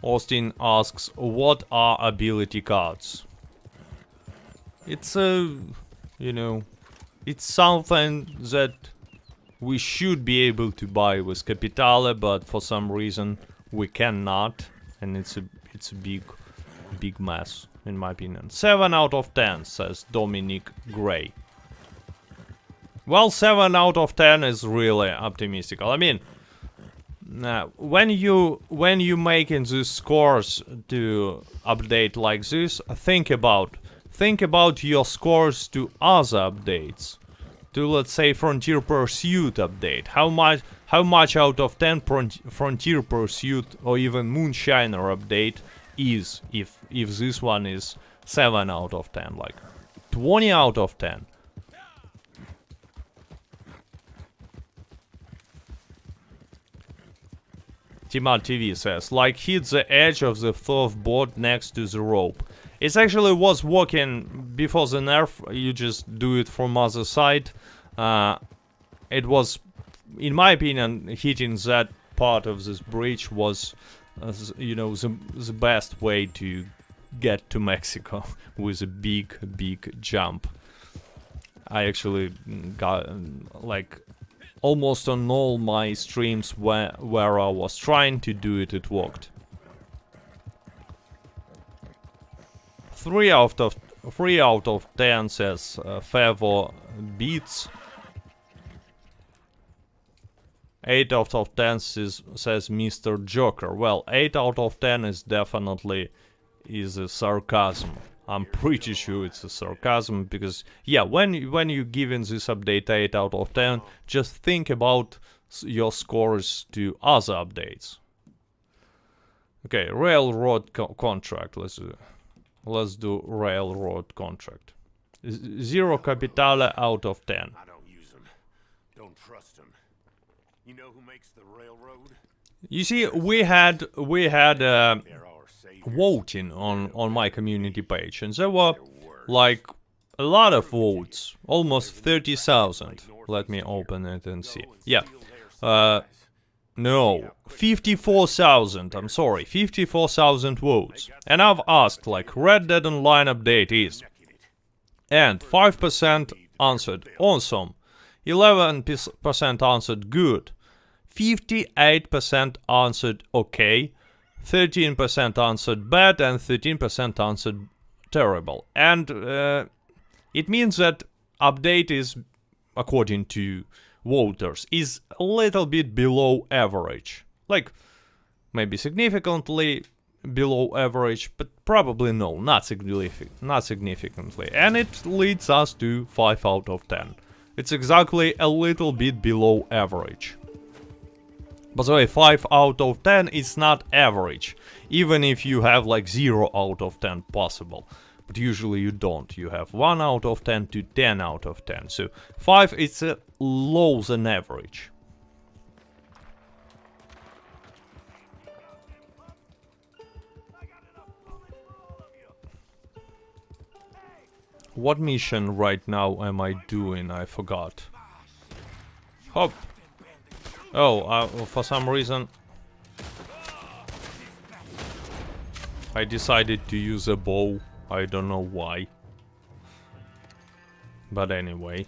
Austin asks, what are ability cards? It's it's something that we should be able to buy with Capitale, but for some reason we cannot, and it's a big mess in my opinion. 7 out of 10 says Dominic Gray. Well, 7 out of 10 is really optimistic. I mean, when you making these scores to update like this, think about your scores to other updates. To, let's say, Frontier Pursuit update. How much out of 10 Frontier Pursuit or even Moonshiner update is if this one is 7 out of 10, like 20 out of 10. Timar TV says, like hit the edge of the fourth board next to the rope. It actually was working before the nerf, you just do it from other side. It was, in my opinion, hitting that part of this bridge was, the best way to get to Mexico with a big jump. I actually got, like, almost on all my streams where I was trying to do it, it worked. 3 out of 10 says Favor beats. 8 out of 10 says Mr. Joker. Well, 8 out of 10 is definitely a sarcasm. I'm pretty sure it's a sarcasm because, yeah, when you giving this update 8 out of 10, just think about your scores to other updates. Okay, railroad contract. Let's do railroad contract. 0 capitale out of 10. I don't use them. Don't trust them. You know who makes the railroad? You see, we had They're our saviors. voting on my community page, and there were like a lot of votes, almost 30,000. Let me open it and see. Yeah, no, 54,000. I'm sorry, 54,000 votes. And I've asked like Red Dead Online update is, and 5% answered awesome, 11% answered good, 58% answered okay, 13% answered bad, and 13% answered terrible. And it means that update is, according to voters, is a little bit below average. Like, maybe significantly below average, but probably no, not significantly. And it leads us to 5 out of 10. It's exactly a little bit below average. By the way, 5 out of 10 is not average, even if you have like 0 out of 10 possible. But usually you don't. You have 1 out of 10 to 10 out of 10. So 5 is a lower than average. What mission right now am I doing? I forgot. Hop. Oh, for some reason I decided to use a bow. I don't know why. But anyway.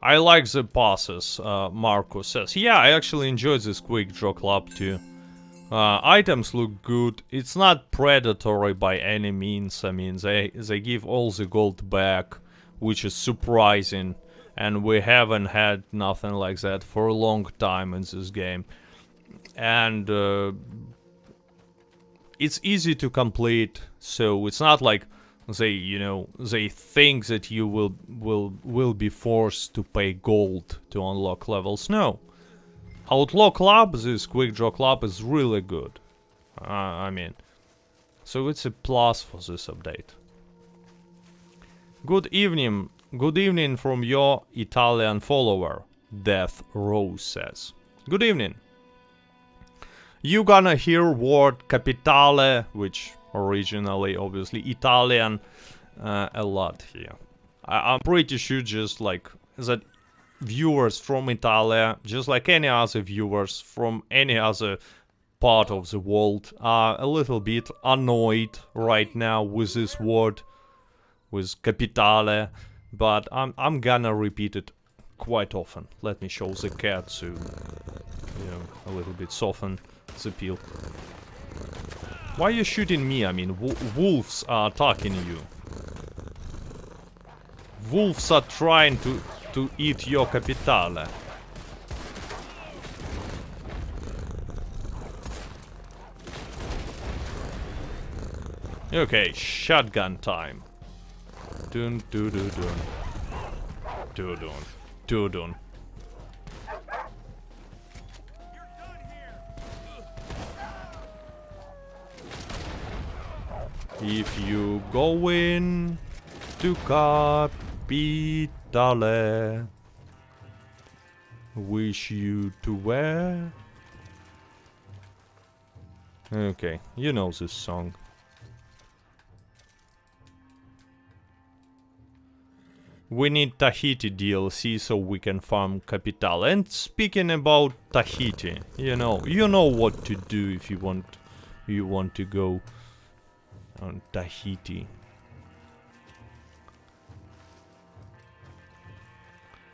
I like the passes, Marco says. Yeah, I actually enjoyed this quick draw club too. Items look good. It's not predatory by any means. I mean, they give all the gold back, which is surprising. And we haven't had nothing like that for a long time in this game. And it's easy to complete, so it's not like they think that you will be forced to pay gold to unlock levels. No. Outlaw Club, this quick draw club, is really good. I mean, so it's a plus for this update. Good evening from your Italian follower, Death Rose says. Good evening. You gonna hear word capitale, which originally obviously Italian, a lot here. I'm pretty sure just like that viewers from Italy, just like any other viewers from any other part of the world, are a little bit annoyed right now with this word, with capitale, but I'm gonna repeat it quite often. Let me show the cat to, a little bit soften the appeal. Why are you shooting me? I mean, wolves are attacking you. Wolves are trying to eat your capitale. Okay, shotgun time. Dun dun dun dun. Dun dun dun dun. If you go in to capitale, wish you to wear. Okay, you know this song. We need Tahiti DLC so we can farm Capital. And speaking about Tahiti, you know what to do if you want to go on Tahiti.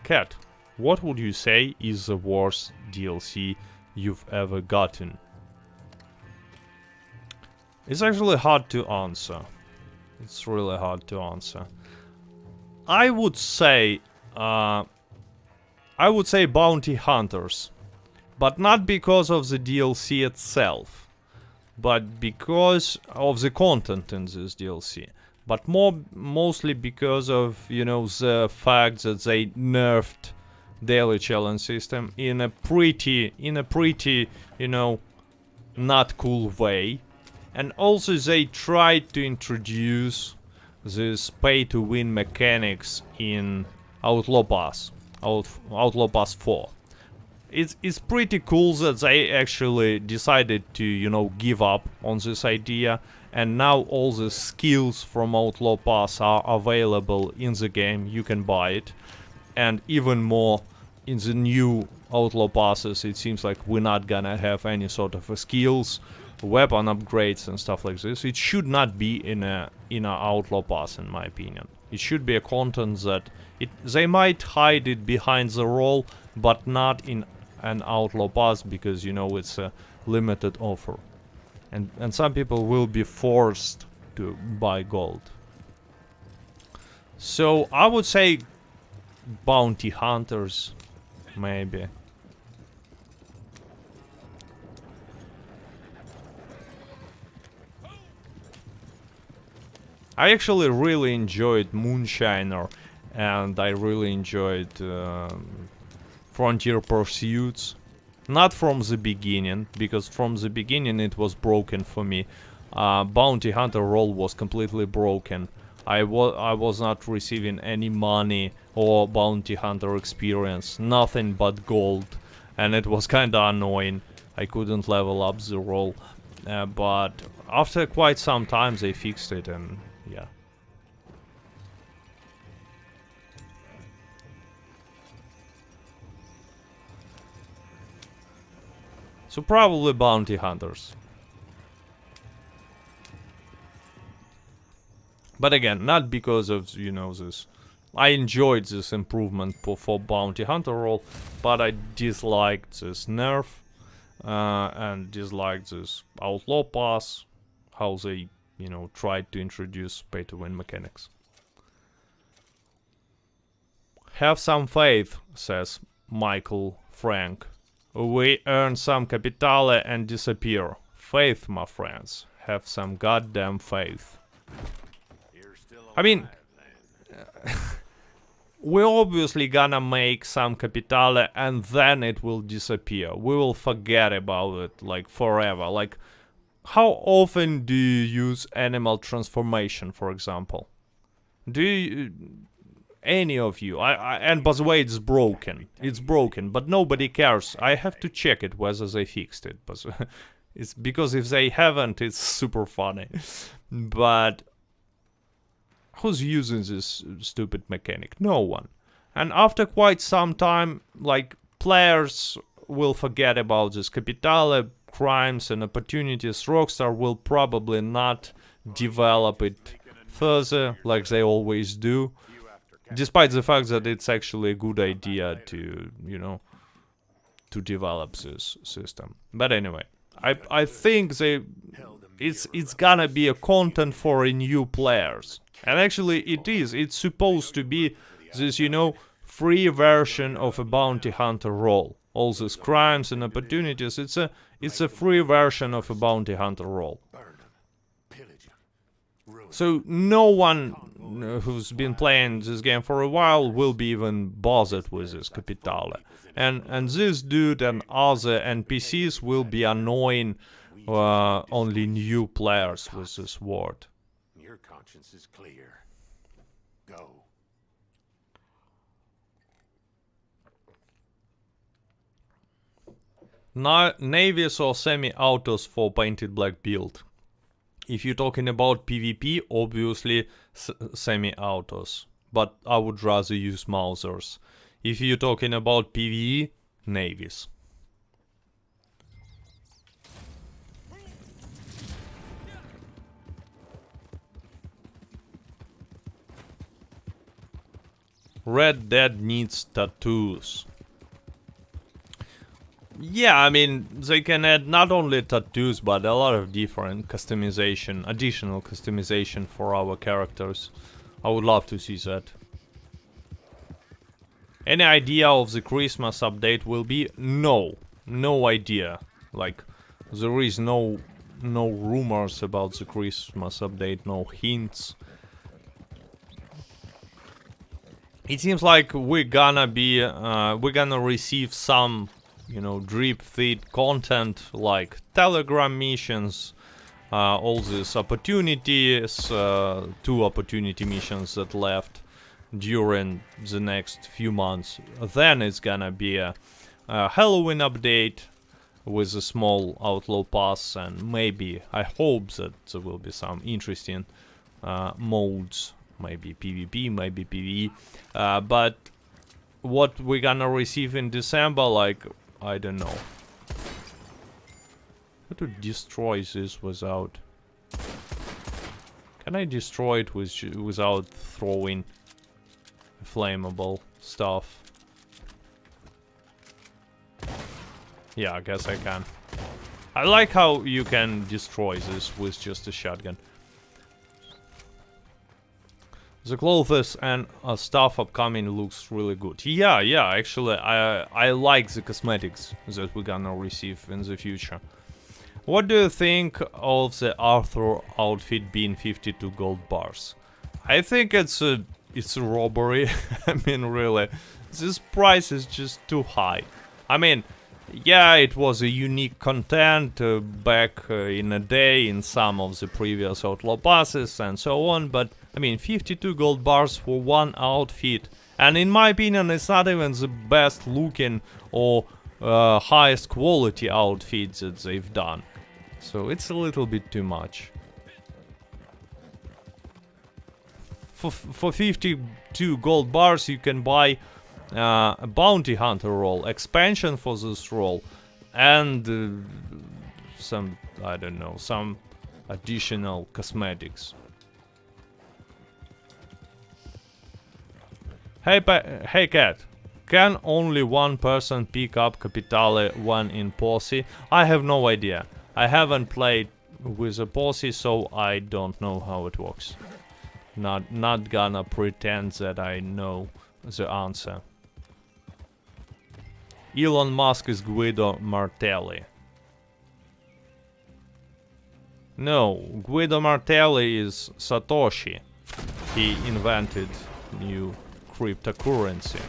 Cat, what would you say is the worst DLC you've ever gotten? It's actually hard to answer. It's really hard to answer. I would say Bounty Hunters, but not because of the DLC itself, but because of the content in this DLC. But mostly because of, the fact that they nerfed daily challenge system in a pretty, you know, not cool way. And also they tried to introduce this pay-to-win mechanics in Outlaw Pass, Outlaw Pass 4. It's pretty cool that they actually decided to, you know, give up on this idea, and now all the skills from Outlaw Pass are available in the game. You can buy it, and even more in the new Outlaw Passes. It seems like we're not gonna have any sort of skills, weapon upgrades and stuff like this. It should not be in a Outlaw Pass, in my opinion. It should be a content that they might hide it behind the role, but not in an Outlaw Pass, because, you know, it's a limited offer, and some people will be forced to buy gold. So I would say bounty hunters, maybe. I actually really enjoyed Moonshiner, and I really enjoyed Frontier Pursuits. Not from the beginning, because from the beginning it was broken for me. Bounty Hunter role was completely broken. I was not receiving any money or Bounty Hunter experience, nothing but gold, and it was kinda annoying. I couldn't level up the role, but after quite some time they fixed it, and yeah. So probably bounty hunters. But again, not because of, you know, this. I enjoyed this improvement for bounty hunter role, but I disliked this nerf, and disliked this Outlaw Pass, how they, you know, tried to introduce pay-to-win mechanics. Have some faith, says Michael Frank. We earn some capitale and disappear. Faith, my friends. Have some goddamn faith. I mean, we're obviously gonna make some capitale and then it will disappear. We will forget about it, like, forever. Like, how often do you use animal transformation, for example? Do you... Any of you? And by the way, it's broken. It's broken, but nobody cares. I have to check it whether they fixed it. But it's because if they haven't, it's super funny. But who's using this stupid mechanic? No one. And after quite some time, like, players will forget about this capitale, crimes and opportunities. Rockstar will probably not develop it further like they always do. Despite the fact that it's actually a good idea to, you know, to develop this system. But anyway, I think it's gonna be a content for new players. And actually it is. It's supposed to be this, you know, free version of a bounty hunter role. All these crimes and opportunities, it's a free version of a bounty hunter role. So no one who's been playing this game for a while will be even bothered with this capitale. And this dude and other NPCs will be annoying only new players with this word. Your conscience is clear. Go. Navies or semi-autos for painted black build. If you're talking about PvP, obviously semi-autos, but I would rather use Mausers. If you're talking about PvE, navies. Red Dead needs tattoos. Yeah, I mean, they can add not only tattoos, but a lot of different customization, additional customization for our characters. I would love to see that. Any idea of the Christmas update will be? No. No idea. Like, there is no rumors about the Christmas update, no hints. it seems like we're gonna receive some, you know, drip feed content like Telegram missions, all these opportunities, 2 opportunity missions that left during the next few months. Then it's gonna be a Halloween update with a small Outlaw Pass, and maybe, I hope that there will be some interesting modes, maybe PvP, maybe PvE, but what we're gonna receive in December, like, I don't know. How to destroy this without... Can I destroy it without throwing flammable stuff? Yeah, I guess I can. I like how you can destroy this with just a shotgun. The clothes and stuff upcoming looks really good. Yeah, actually, I like the cosmetics that we're gonna receive in the future. What do you think of the Arthur outfit being 52 gold bars? I think it's a robbery. I mean, really, this price is just too high. I mean, yeah, it was a unique content back in a day in some of the previous Outlaw Passes and so on, but I mean, 52 gold bars for one outfit, and in my opinion, it's not even the best looking or highest quality outfits that they've done. So it's a little bit too much. For 52 gold bars, you can buy a bounty hunter role, expansion for this role, and some, I don't know, some additional cosmetics. Hey cat, can only one person pick up Capitale when in posse? I have no idea. I haven't played with a posse, so I don't know how it works. Not gonna pretend that I know the answer. Elon Musk is Guido Martelli. No, Guido Martelli is Satoshi. He invented new cryptocurrency.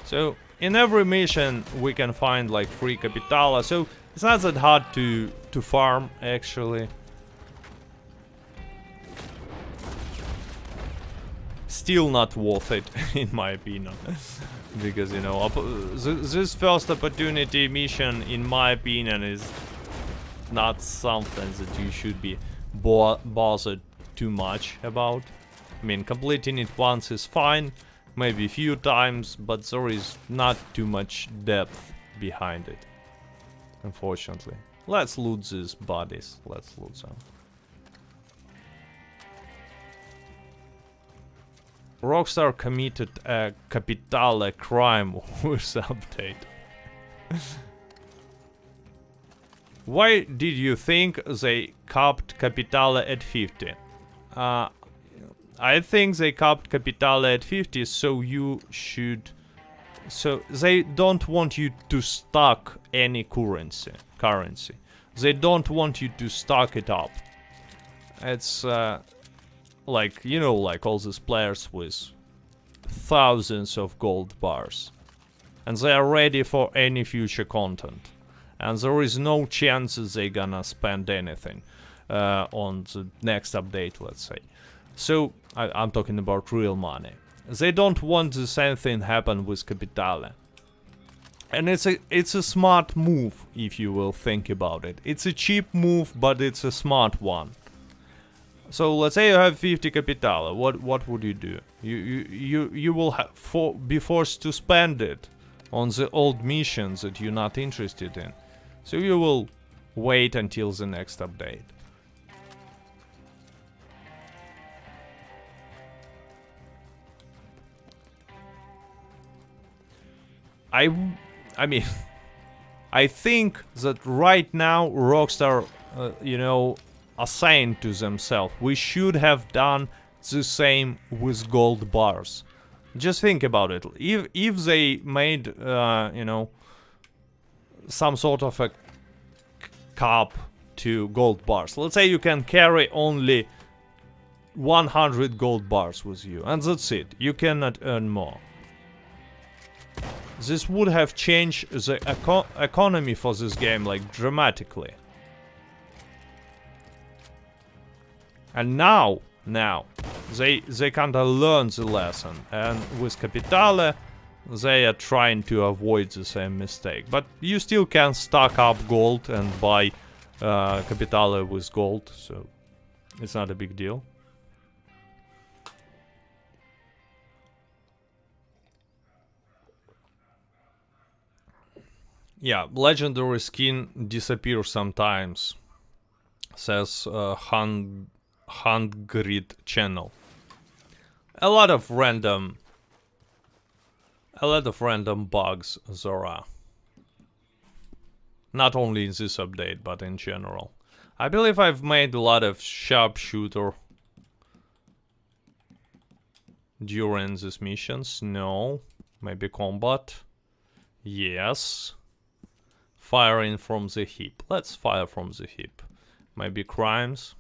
So in every mission we can find like free Capitala, so it's not that hard to farm actually. Still not worth it in my opinion. Because, you know, this first opportunity mission in my opinion is not something that you should be bothered too much about. I mean, completing it once is fine, maybe a few times, but there is not too much depth behind it, unfortunately. Let's loot these bodies, let's loot them. Rockstar committed a Capitale crime with update. Why did you think they capped Capitale at 50? I think they capped Capitale at 50 so they don't want you to stock any currency. They don't want you to stock it up. It's like, you know, like all these players with thousands of gold bars. And they are ready for any future content. And there is no chance they're gonna spend anything on the next update, let's say. So, I'm talking about real money. They don't want the same thing happen with Capitale. And it's a smart move, if you will think about it. It's a cheap move, but it's a smart one. So let's say you have 50 Capitale. What would you do? You will be forced to spend it on the old missions that you're not interested in. So you will wait until the next update. I mean, I think that right now Rockstar, you know, are saying to themselves, we should have done the same with gold bars. Just think about it. If they made, you know, some sort of a cap to gold bars. Let's say you can carry only 100 gold bars with you, and that's it. You cannot earn more. This would have changed the economy for this game, like, dramatically. And now, they kinda learned the lesson, and with Capitale, they are trying to avoid the same mistake. But you still can stock up gold and buy Capitale with gold, so it's not a big deal. Yeah, legendary skin disappears sometimes, says Handgrid channel. A lot of random bugs there are. Not only in this update, but in general. I believe I've made a lot of sharpshooter during these missions. No. Maybe combat. Yes. Firing from the hip. Let's fire from the hip. Maybe crimes.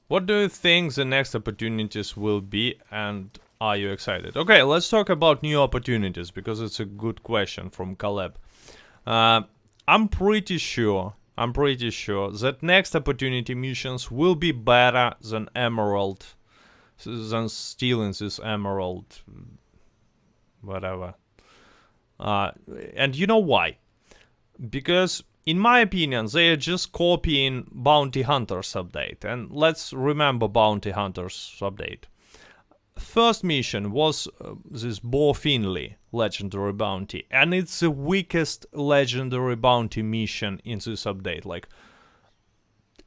What do you think the next opportunities will be, and are you excited? Okay, let's talk about new opportunities, because it's a good question from Caleb. I'm pretty sure that next opportunity missions will be better than Emerald, than stealing this Emerald, whatever. And you know why? Because in my opinion, they are just copying Bounty Hunters update. And let's remember Bounty Hunters update. First mission was this Bo Finley legendary bounty. And it's the weakest legendary bounty mission in this update. Like,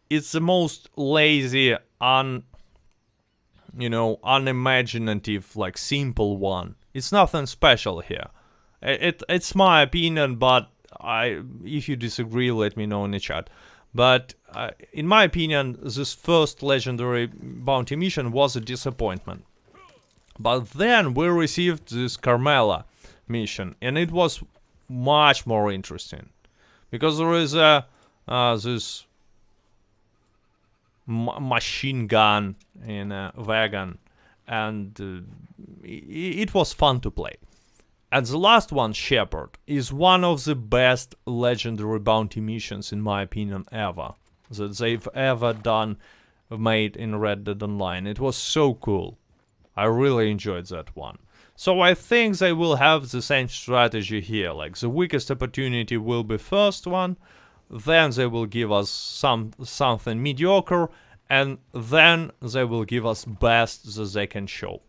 it's the most lazy, unimaginative, like, simple one. It's nothing special here. It's my opinion, but if you disagree, let me know in the chat. But in my opinion, this first legendary bounty mission was a disappointment. But then we received this Carmela mission, and it was much more interesting, because there is this machine gun in a wagon, and it was fun to play. And the last one, Shepherd, is one of the best legendary bounty missions, in my opinion, ever. That they've ever made in Red Dead Online. It was so cool. I really enjoyed that one. So I think they will have the same strategy here. Like, the weakest opportunity will be first one, then they will give us something mediocre, and then they will give us best that they can show.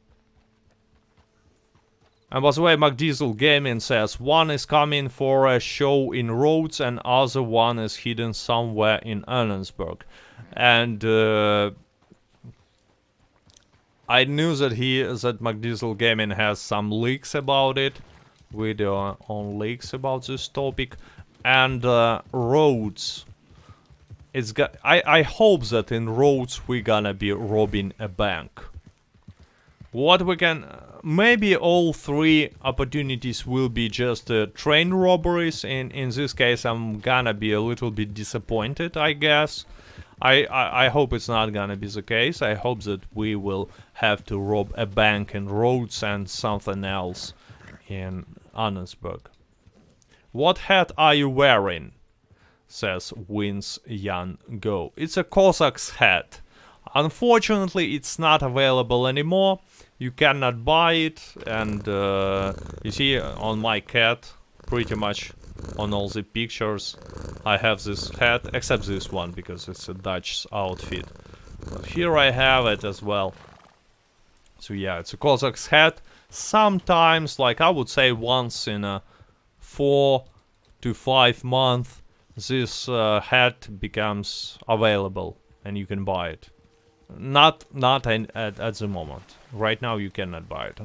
And by the way, McDiesel Gaming says one is coming for a show in Rhodes and other one is hidden somewhere in Ellensburg. And I knew that McDiesel Gaming has some leaks about it, video on leaks about this topic. And Rhodes, I hope that in Rhodes we're gonna be robbing a bank. What we can... maybe all three opportunities will be just train robberies. In this case, I'm gonna be a little bit disappointed, I guess. I hope it's not gonna be the case. I hope that we will have to rob a bank in Rhodes and something else in Ellensburg. What hat are you wearing? Says Wins Yan Go. It's a Cossack's hat. Unfortunately, it's not available anymore. You cannot buy it, and you see on my cat, pretty much on all the pictures, I have this hat, except this one, because it's a Dutch outfit. But here I have it as well. So yeah, it's a Cossack's hat. Sometimes, like I would say once in a 4 to 5 months, this hat becomes available, and you can buy it. Not at the moment. Right now you cannot buy it,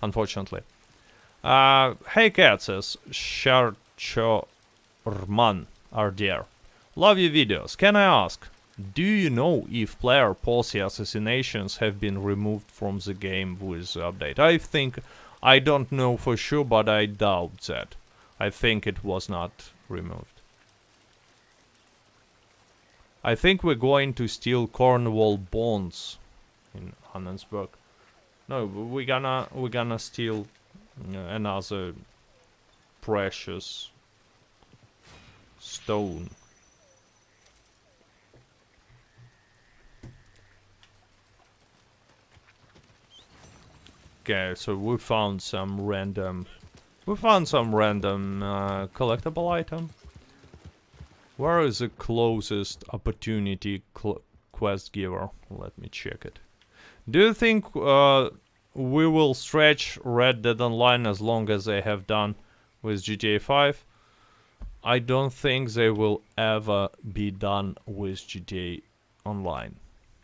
unfortunately. Hey Cat, says Sharchorman are there. Love your videos. Can I ask, do you know if player policy assassinations have been removed from the game with the update? I don't know for sure, but I doubt that. I think it was not removed. I think we're going to steal Cornwall bonds in Annensburg. No, we're gonna steal another precious stone. Okay, so we found some random collectible item. Where is the closest opportunity quest giver? Let me check it. Do you think we will stretch Red Dead Online as long as they have done with GTA 5? I don't think they will ever be done with GTA Online.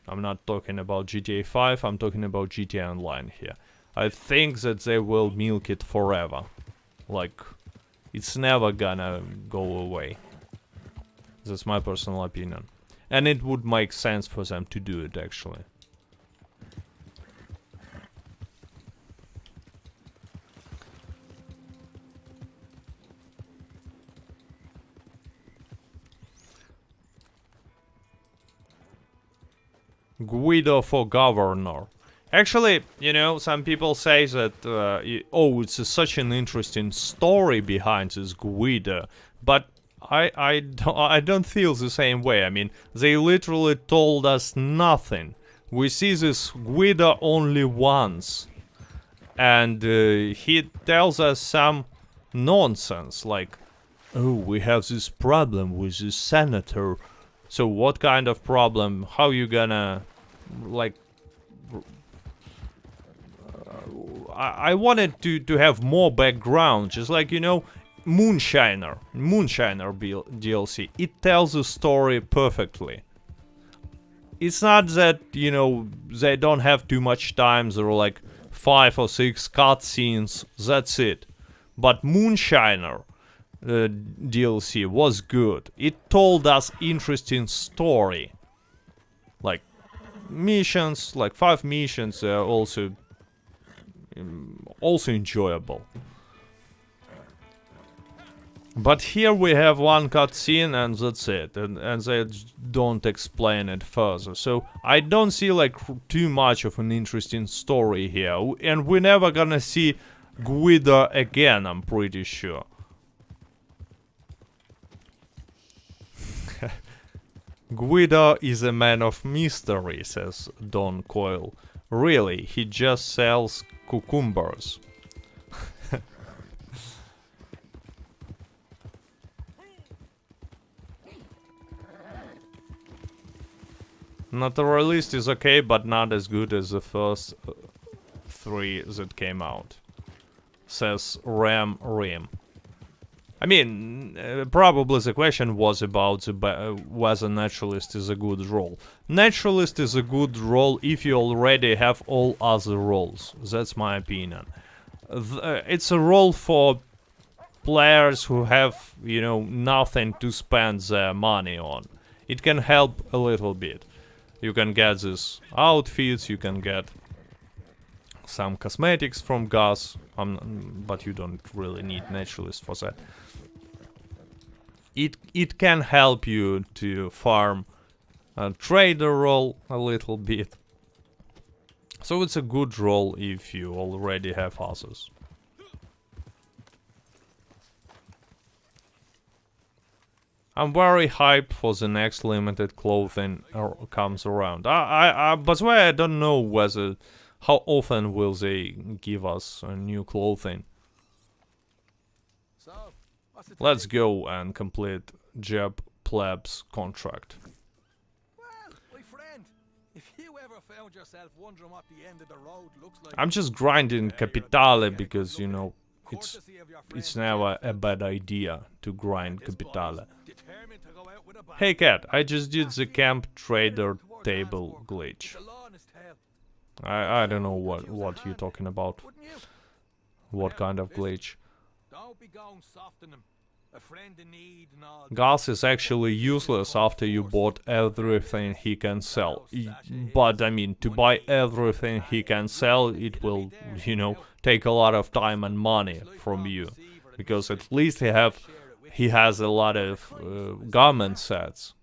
I'm not talking about GTA 5, I'm talking about GTA Online here. I think that they will milk it forever. Like, it's never gonna go away. That's my personal opinion. And it would make sense for them to do it, actually. Guido for governor. Actually, you know, some people say that, oh, it's such an interesting story behind this Guido, but I don't feel the same way. I mean, they literally told us nothing. We see this Guido only once, and he tells us some nonsense, like, oh, we have this problem with this senator. So what kind of problem? How you gonna, like... I wanted to have more background, just like, you know, Moonshiner DLC. It tells the story perfectly. It's not that, you know, they don't have too much time, there are like 5 or 6 cutscenes, that's it. But Moonshiner DLC was good. It told us interesting story. Like missions, like 5 missions, also enjoyable. But here we have one cutscene and that's it, and they don't explain it further. So I don't see like too much of an interesting story here, and we're never gonna see Guido again, I'm pretty sure. Guido is a man of mystery, says Don Coyle. Really, he just sells cucumbers. Naturalist is okay, but not as good as the first 3 that came out, says Ram Rim. I mean, probably the question was about whether Naturalist is a good role. Naturalist is a good role if you already have all other roles. That's my opinion. It's a role for players who have, you know, nothing to spend their money on. It can help a little bit. You can get these outfits, you can get some cosmetics from Gus, but you don't really need Naturalist for that. It can help you to farm a trader role a little bit. So it's a good role if you already have others. I'm very hyped for the next limited clothing comes around. By the way, I don't know whether how often will they give us new clothing. Let's go and complete Jeb Pleb's contract. Well, my friend, if you ever found yourself wondering what the end of the road looks like, I'm just grinding Capitale because, you know, it's never a bad idea to grind Capitale. Hey cat, I just did the camp trader table glitch. I don't know what you're talking about. What kind of glitch? don't be going soft on him. A friend in need and all. Gus is actually useless after you bought everything he can sell. But I mean, to buy everything he can sell, it will, you know, take a lot of time and money from you. because at least he has a lot of garment sets.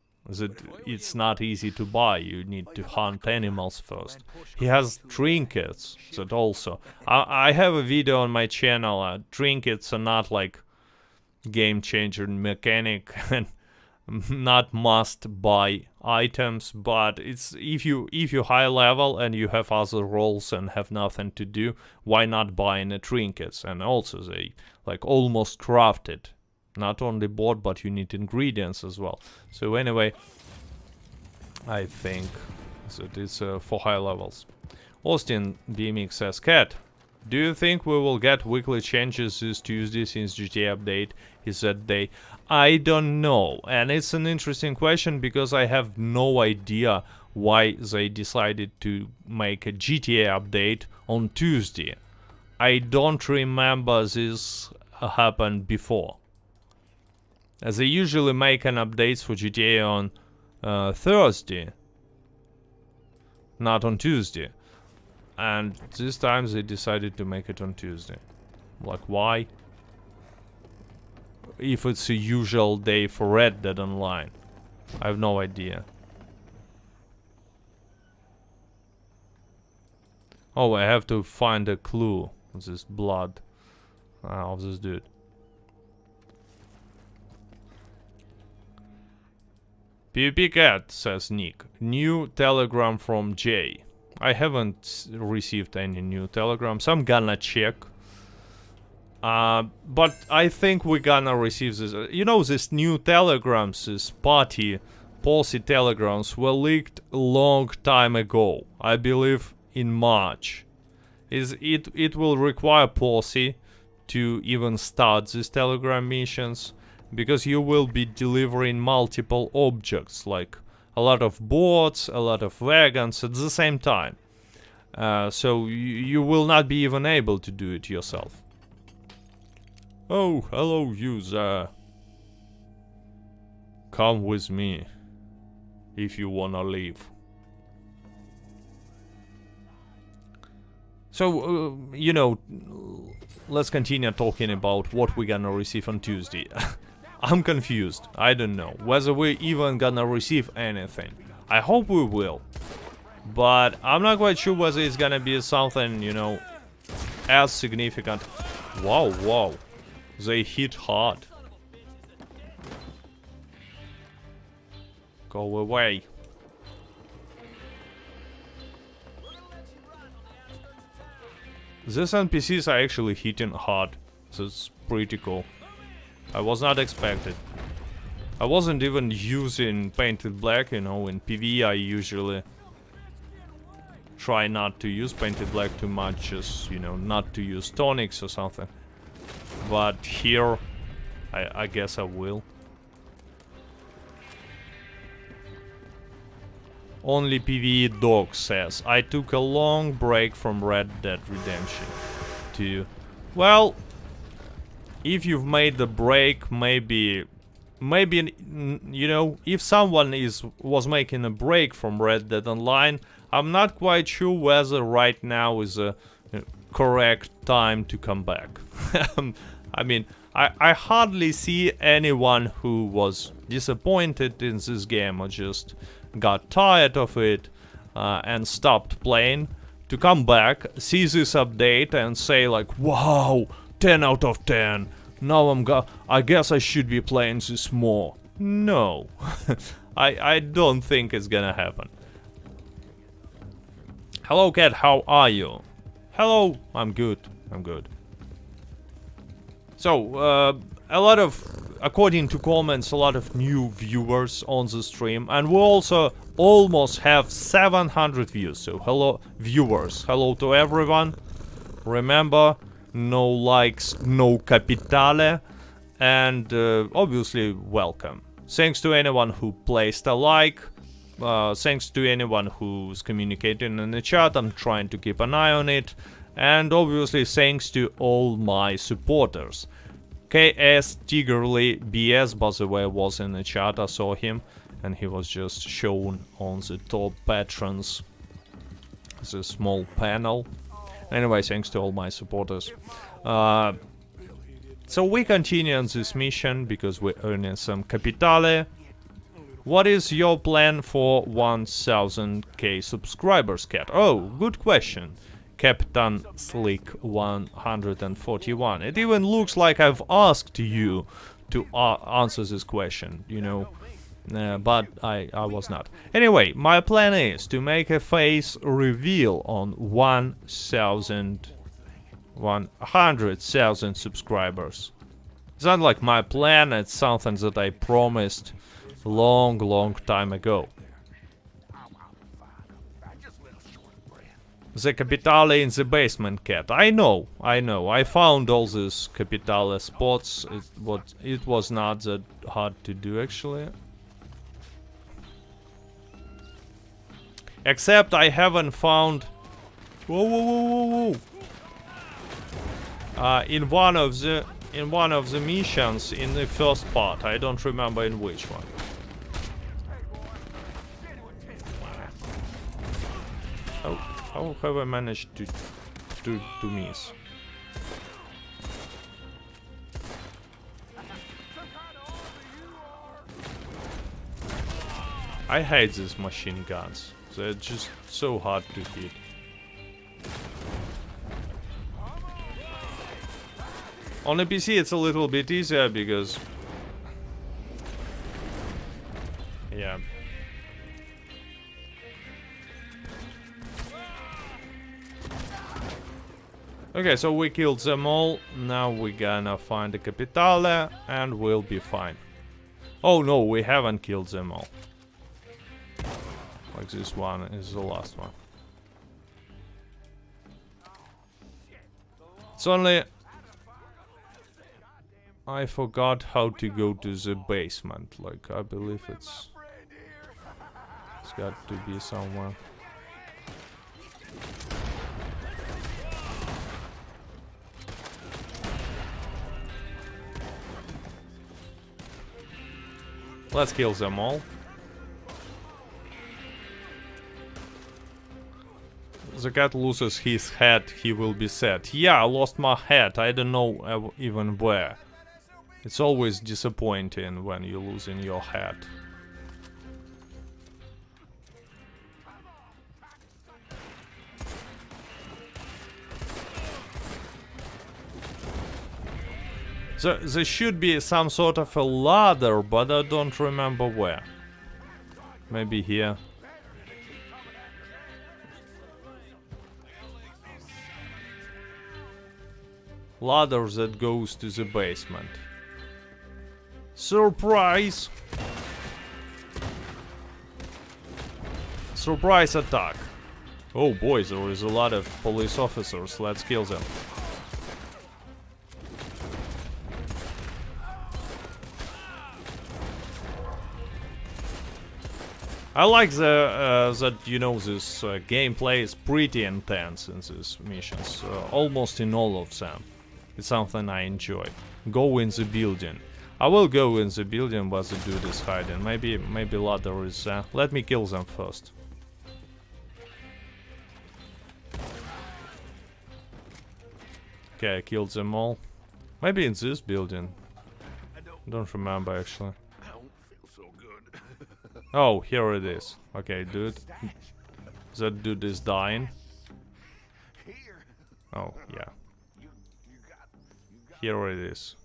It's not easy to buy. You need to hunt animals first. He has trinkets that also. I have a video on my channel. Trinkets are not like game changer mechanic and not must buy items, but it's if you high level and you have other roles and have nothing to do, why not buy in the trinkets? And also they like almost crafted. Not only bought, but you need ingredients as well. So anyway, I think that it's for high levels. Austin BMX says, Cat, do you think we will get weekly changes this Tuesday since GTA update is that day? I don't know. And it's an interesting question because I have no idea why they decided to make a GTA update on Tuesday. I don't remember this happened before. As they usually make an updates for GTA on Thursday, not on Tuesday. And this time they decided to make it on Tuesday. Like, why? If it's a usual day for Red Dead Online. I have no idea. Oh, I have to find a clue. This blood of this dude. PvP Cat, says Nick. New telegram from Jay. I haven't received any new telegrams. I'm gonna check. But I think we're gonna receive this. You know, these new telegrams, these policy telegrams were leaked a long time ago. I believe in March. It will require policy to even start these telegram missions, because you will be delivering multiple objects, like a lot of boats, a lot of wagons at the same time. So you will not be even able to do it yourself. Oh, hello you there. Come with me, if you wanna leave. So, you know, let's continue talking about what we're gonna receive on Tuesday. I'm confused. I don't know whether we're even gonna receive anything. I hope we will. But I'm not quite sure whether it's gonna be something, you know, as significant. Wow, wow. They hit hard. Go away. These NPCs are actually hitting hard. That's pretty cool. I was not expected. I wasn't even using painted black, you know. In PvE I usually try not to use painted black too much, just, you know, not to use tonics or something. But here, I guess I will. Only PvE Dog says, I took a long break from Red Dead Redemption to... Well, if you've made the break, maybe, you know, if someone was making a break from Red Dead Online, I'm not quite sure whether right now is a correct time to come back. I mean, I hardly see anyone who was disappointed in this game or just got tired of it and stopped playing to come back, see this update and say like, wow, 10 out of 10. Now I guess I should be playing this more. No. I don't think it's gonna happen. Hello Cat, how are you? Hello, I'm good. I'm good. So, a lot of, according to comments, a lot of new viewers on the stream, and we also almost have 700 views. So, hello viewers, hello to everyone. Remember, no likes, no capitale, and obviously welcome. Thanks to anyone who placed a like. Thanks to anyone who's communicating in the chat. I'm trying to keep an eye on it. And obviously thanks to all my supporters. KS Tigerly BS, by the way, was in the chat. I saw him and he was just shown on the top patrons, the small panel. Anyway, thanks to all my supporters. So we continue on this mission because we're earning some capitale. What is your plan for 1000k subscribers, Cat? Oh, good question. Captain Slick 141. It even looks like I've asked you to answer this question, you know. But I was not. Anyway, my plan is to make a face reveal on 100,000 subscribers. It's not like my plan, it's something that I promised long time ago. The capitale in the basement, Cat. I know. I found all these capitale spots. It was not that hard to do, actually. Except I haven't found... Whoa. In one of the missions in the first part. I don't remember in which one. How have I managed to miss? I hate these machine guns. They're just so hard to hit. On a PC it's a little bit easier because... yeah. Okay, so we killed them all. Now we're gonna find the capitale and we'll be fine. Oh no, we haven't killed them all. Like this one is the last one. It's only... I forgot how to go to the basement. Like, I believe it's got to be somewhere. Let's kill them all. The cat loses his head, he will be sad. Yeah, I lost my head, I don't know even where. It's always disappointing when you're losing your head. So, there should be some sort of a ladder, but I don't remember where. Maybe here. Ladder that goes to the basement. Surprise! Surprise attack. Oh boy, there is a lot of police officers. Let's kill them. I like that, you know, this gameplay is pretty intense in these missions, almost in all of them. It's something I enjoy. Go in the building. I will go in the building, but the dude is hiding. Maybe ladder is... let me kill them first. Okay, I killed them all. Maybe in this building. Don't remember actually. Oh, here it is. Okay, dude. That dude is dying. Oh, yeah. Here it is.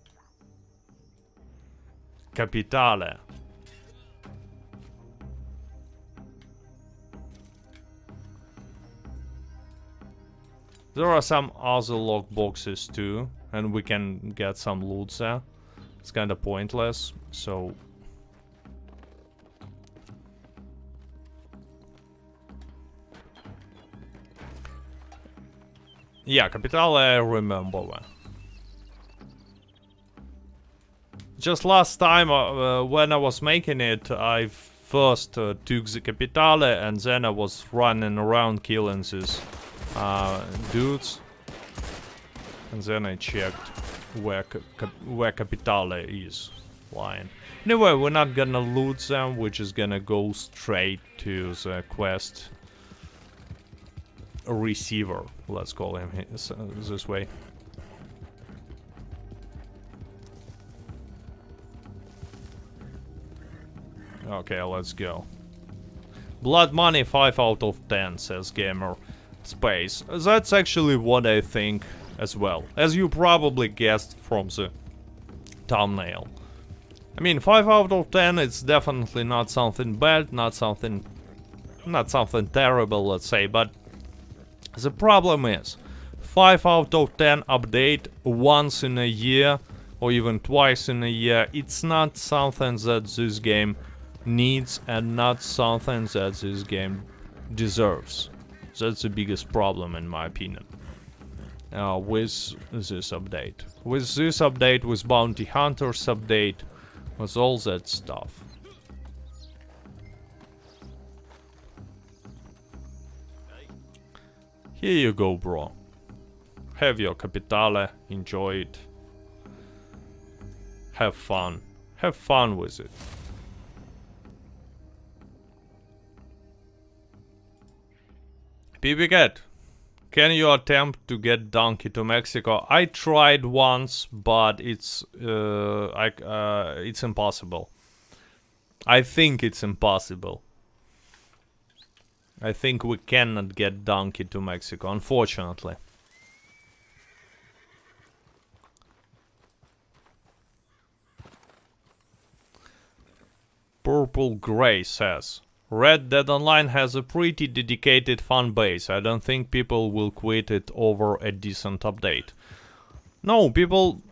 Capitale. There are some other lock boxes too, and we can get some loot there. It's kinda pointless, so... yeah, Capitale, I remember that. Just last time, when I was making it, I first took the Capitale and then I was running around killing these dudes. And then I checked where Capitale is lying. Anyway, we're not gonna loot them, we're just gonna go straight to the quest receiver, let's call him this way. Okay, let's go. Blood Money 5 out of 10, says Gamer Space. That's actually what I think as well, as you probably guessed from the thumbnail. I mean, 5 out of 10, it's definitely not something bad, not something terrible, let's say, but the problem is 5 out of 10 update once in a year or even twice in a year. It's not something that this game needs and not something that this game deserves. That's the biggest problem in my opinion with this update. With this update, with Bounty Hunters update, with all that stuff. Here you go, bro. Have your Capitale, enjoy it. Have fun. Have fun with it. PBCat, can you attempt to get Donkey to Mexico? I tried once, but it's impossible. I think it's impossible. I think we cannot get Donkey to Mexico, unfortunately. Purple Grey says, Red Dead Online has a pretty dedicated fan base. I don't think people will quit it over a decent update. No, people...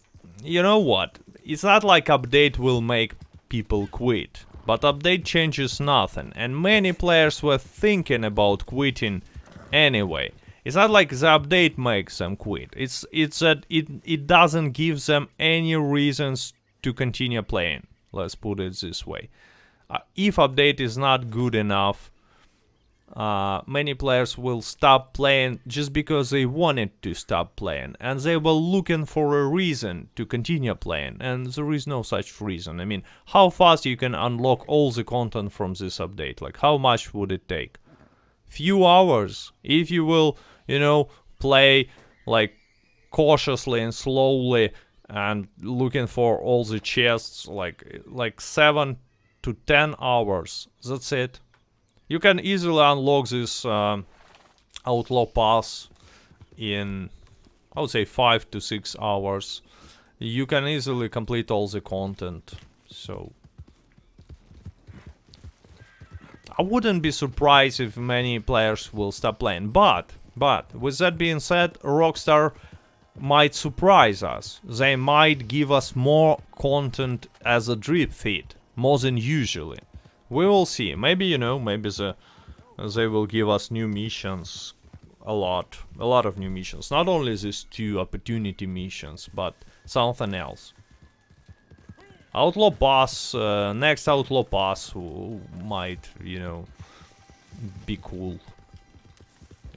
You know what? It's not like update will make people quit. But update changes nothing. And many players were thinking about quitting anyway. It's not like the update makes them quit. It's that it doesn't give them any reasons to continue playing. Let's put it this way. If update is not good enough, many players will stop playing just because they wanted to stop playing, and they were looking for a reason to continue playing, and there is no such reason. I mean, how fast you can unlock all the content from this update? Like, how much would it take? Few hours. If you will, you know, play like cautiously and slowly and looking for all the chests, like 7 to 10 hours. That's it. You can easily unlock this Outlaw Pass in, I would say, 5 to 6 hours. You can easily complete all the content. So I wouldn't be surprised if many players will stop playing. But with that being said, Rockstar might surprise us. They might give us more content as a drip feed. More than usually. We will see. Maybe, you know, maybe they will give us new missions. A lot of new missions. Not only these 2 opportunity missions, but something else. Outlaw Pass, next Outlaw Pass might, you know, be cool.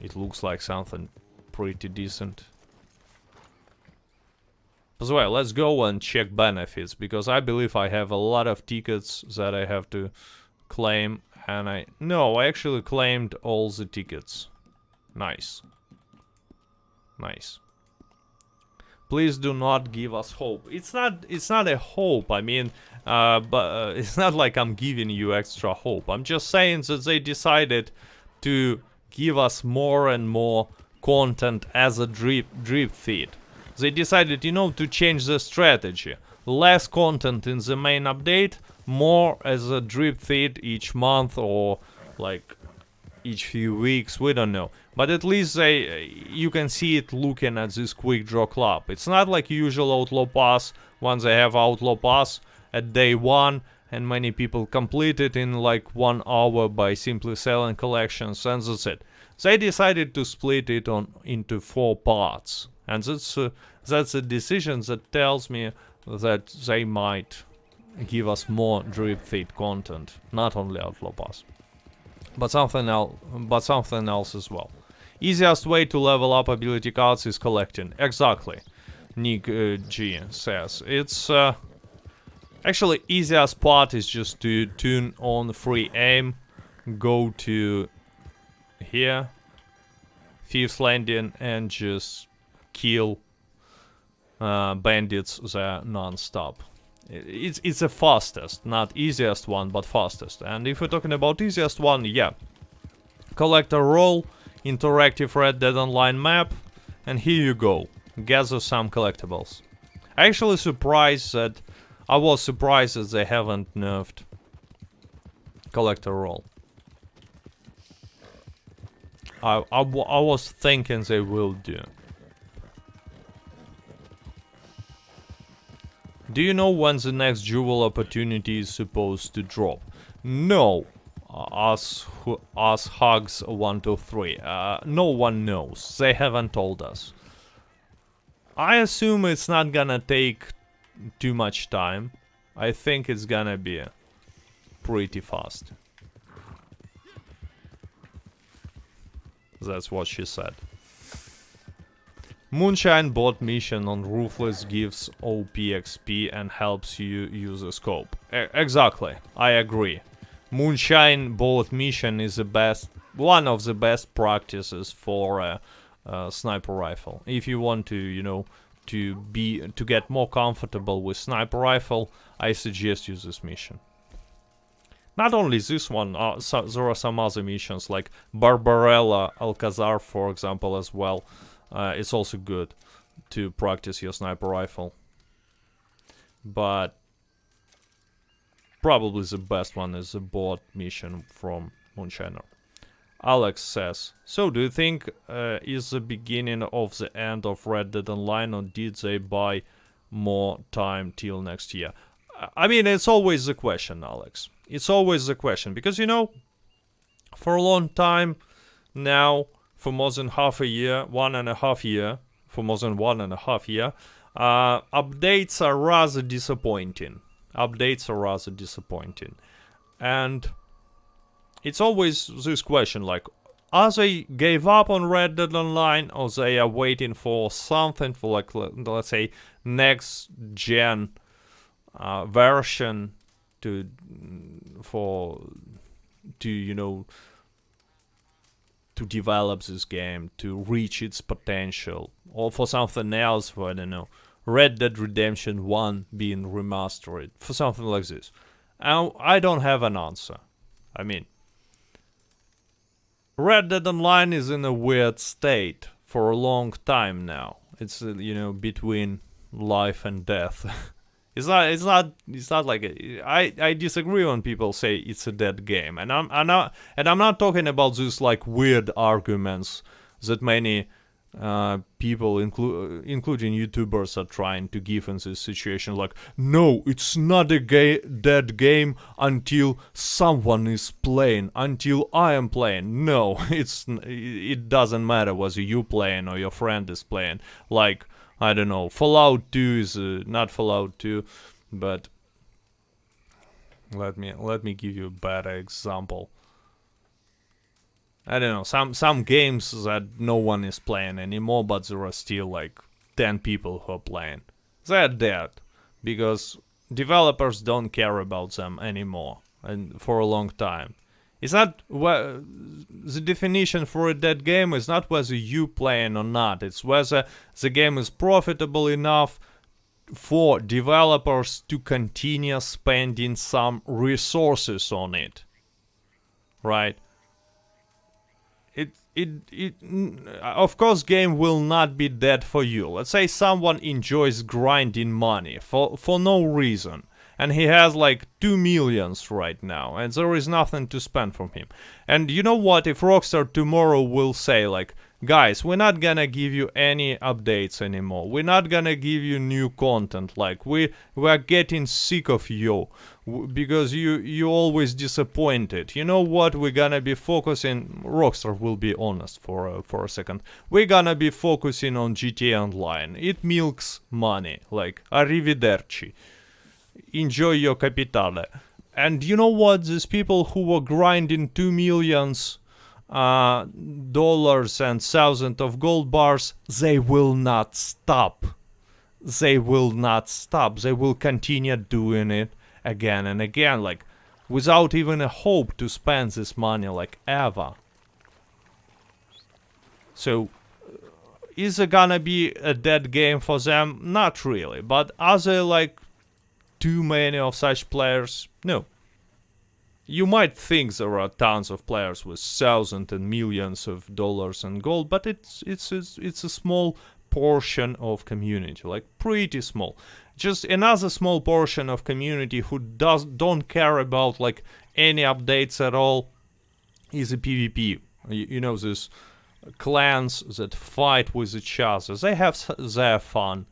It looks like something pretty decent. As well, let's go and check benefits, because I believe I have a lot of tickets that I have to claim, and I actually claimed all the tickets. Nice. Nice. Please do not give us hope. It's not a hope, I mean, but it's not like I'm giving you extra hope. I'm just saying that they decided to give us more and more content as a drip feed. They decided, you know, to change the strategy. Less content in the main update, more as a drip feed each month or like each few weeks, we don't know. But at least you can see it looking at this quick draw club. It's not like usual Outlaw Pass. Once they have Outlaw Pass at day 1 and many people complete it in like 1 hour by simply selling collections, and that's it. They decided to split it into 4 parts. And that's a decision that tells me that they might give us more drip feed content, not only Outlaw Pass, but something else as well. Easiest way to level up ability cards is collecting. Exactly, Nick G says. It's actually easiest part is just to tune on free aim, go to here, 5th landing, and just kill bandits there non-stop. It's the fastest, not easiest one, but fastest. And if we're talking about easiest one, yeah. Collect a roll, interactive Red Dead Online map, and here you go. Gather some collectibles. I was surprised that they haven't nerfed collect a roll. I was thinking they will do. Do you know when the next jewel opportunity is supposed to drop? No. Us Hugs 123. No one knows. They haven't told us. I assume it's not gonna take too much time. I think it's gonna be pretty fast. That's what she said. Moonshine bot mission on Ruthless gives OP XP and helps you use a scope. Exactly, I agree. Moonshine bot mission is one of the best practices for a sniper rifle. If you want to, you know, to get more comfortable with sniper rifle, I suggest use this mission. Not only this one, there are some other missions like Barbarella, Alcazar, for example, as well. It's also good to practice your sniper rifle. But probably the best one is the bot mission from Moonshiner. Alex says, so do you think is the beginning of the end of Red Dead Online, or did they buy more time till next year? I mean, it's always the question, Alex. It's always the question, because, you know, for a long time now, for more than half a year, 1.5 year, for more than 1.5 year, updates are rather disappointing. And it's always this question, like, are they gave up on Red Dead Online, or they are waiting for something for, like, let's say, next gen version to you know, to develop this game, to reach its potential, or for something else, for, I don't know, Red Dead Redemption 1 being remastered, for something like this. I don't have an answer. I mean, Red Dead Online is in a weird state for a long time now. It's, you know, between life and death. It's not like I disagree when people say it's a dead game, and I'm not talking about these like weird arguments that many people, including YouTubers, are trying to give in this situation. Like, no, it's not a dead game until someone is playing, until I am playing. No, it doesn't matter whether you playing or your friend is playing. Like, I don't know, Fallout 2 is not Fallout 2, but let me give you a better example. I don't know, some games that no one is playing anymore, but there are still like 10 people who are playing. They're dead, because developers don't care about them anymore, and for a long time. It's not the definition for a dead game is not whether you playing or not. It's whether the game is profitable enough for developers to continue spending some resources on it, right? Of course, game will not be dead for you. Let's say someone enjoys grinding money for no reason, and he has like 2 millions right now, and there is nothing to spend from him. And you know what? If Rockstar tomorrow will say like, guys, we're not gonna give you any updates anymore, we're not gonna give you new content, like we're getting sick of you because you always disappointed. You know what? We're gonna be focusing, Rockstar will be honest for a second, we're gonna be focusing on GTA Online. It milks money, like arrivederci. Enjoy your capitale. And you know what? These people who were grinding 2 millions dollars and thousands of gold bars, they will not stop. They will not stop. They will continue doing it again and again, like without even a hope to spend this money, like ever. So is it gonna be a dead game for them? Not really. But are they like too many of such players? No. You might think there are tons of players with thousands and millions of dollars and gold, but it's a small portion of community, like pretty small. Just another small portion of community who don't care about like any updates at all is a PvP. You know, these clans that fight with each other. They have their fun,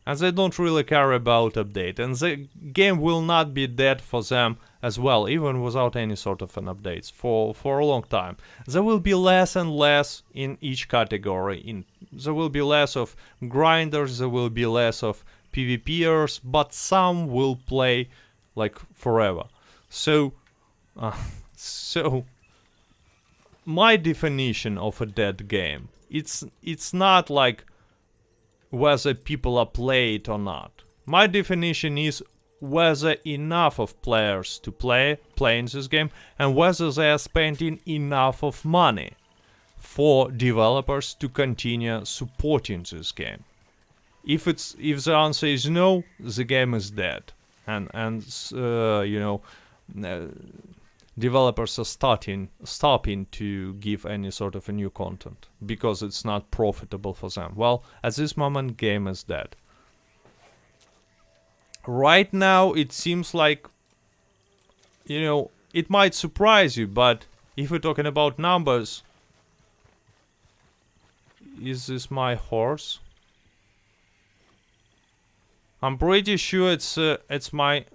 and they don't really care about update. And the game will not be dead for them as well, even without any sort of an updates for a long time. There will be less and less in each category. There will be less of grinders, there will be less of PvPers, but some will play like forever. So my definition of a dead game, it's not like whether people are playing it or not. My definition is whether enough of players to playing this game, and whether they are spending enough of money for developers to continue supporting this game. If the answer is no, the game is dead, and you know, developers are stopping to give any sort of a new content because it's not profitable for them. Well, at this moment, game is dead. Right now, it seems like, you know, it might surprise you, but if we're talking about numbers, is this my horse? I'm pretty sure it's my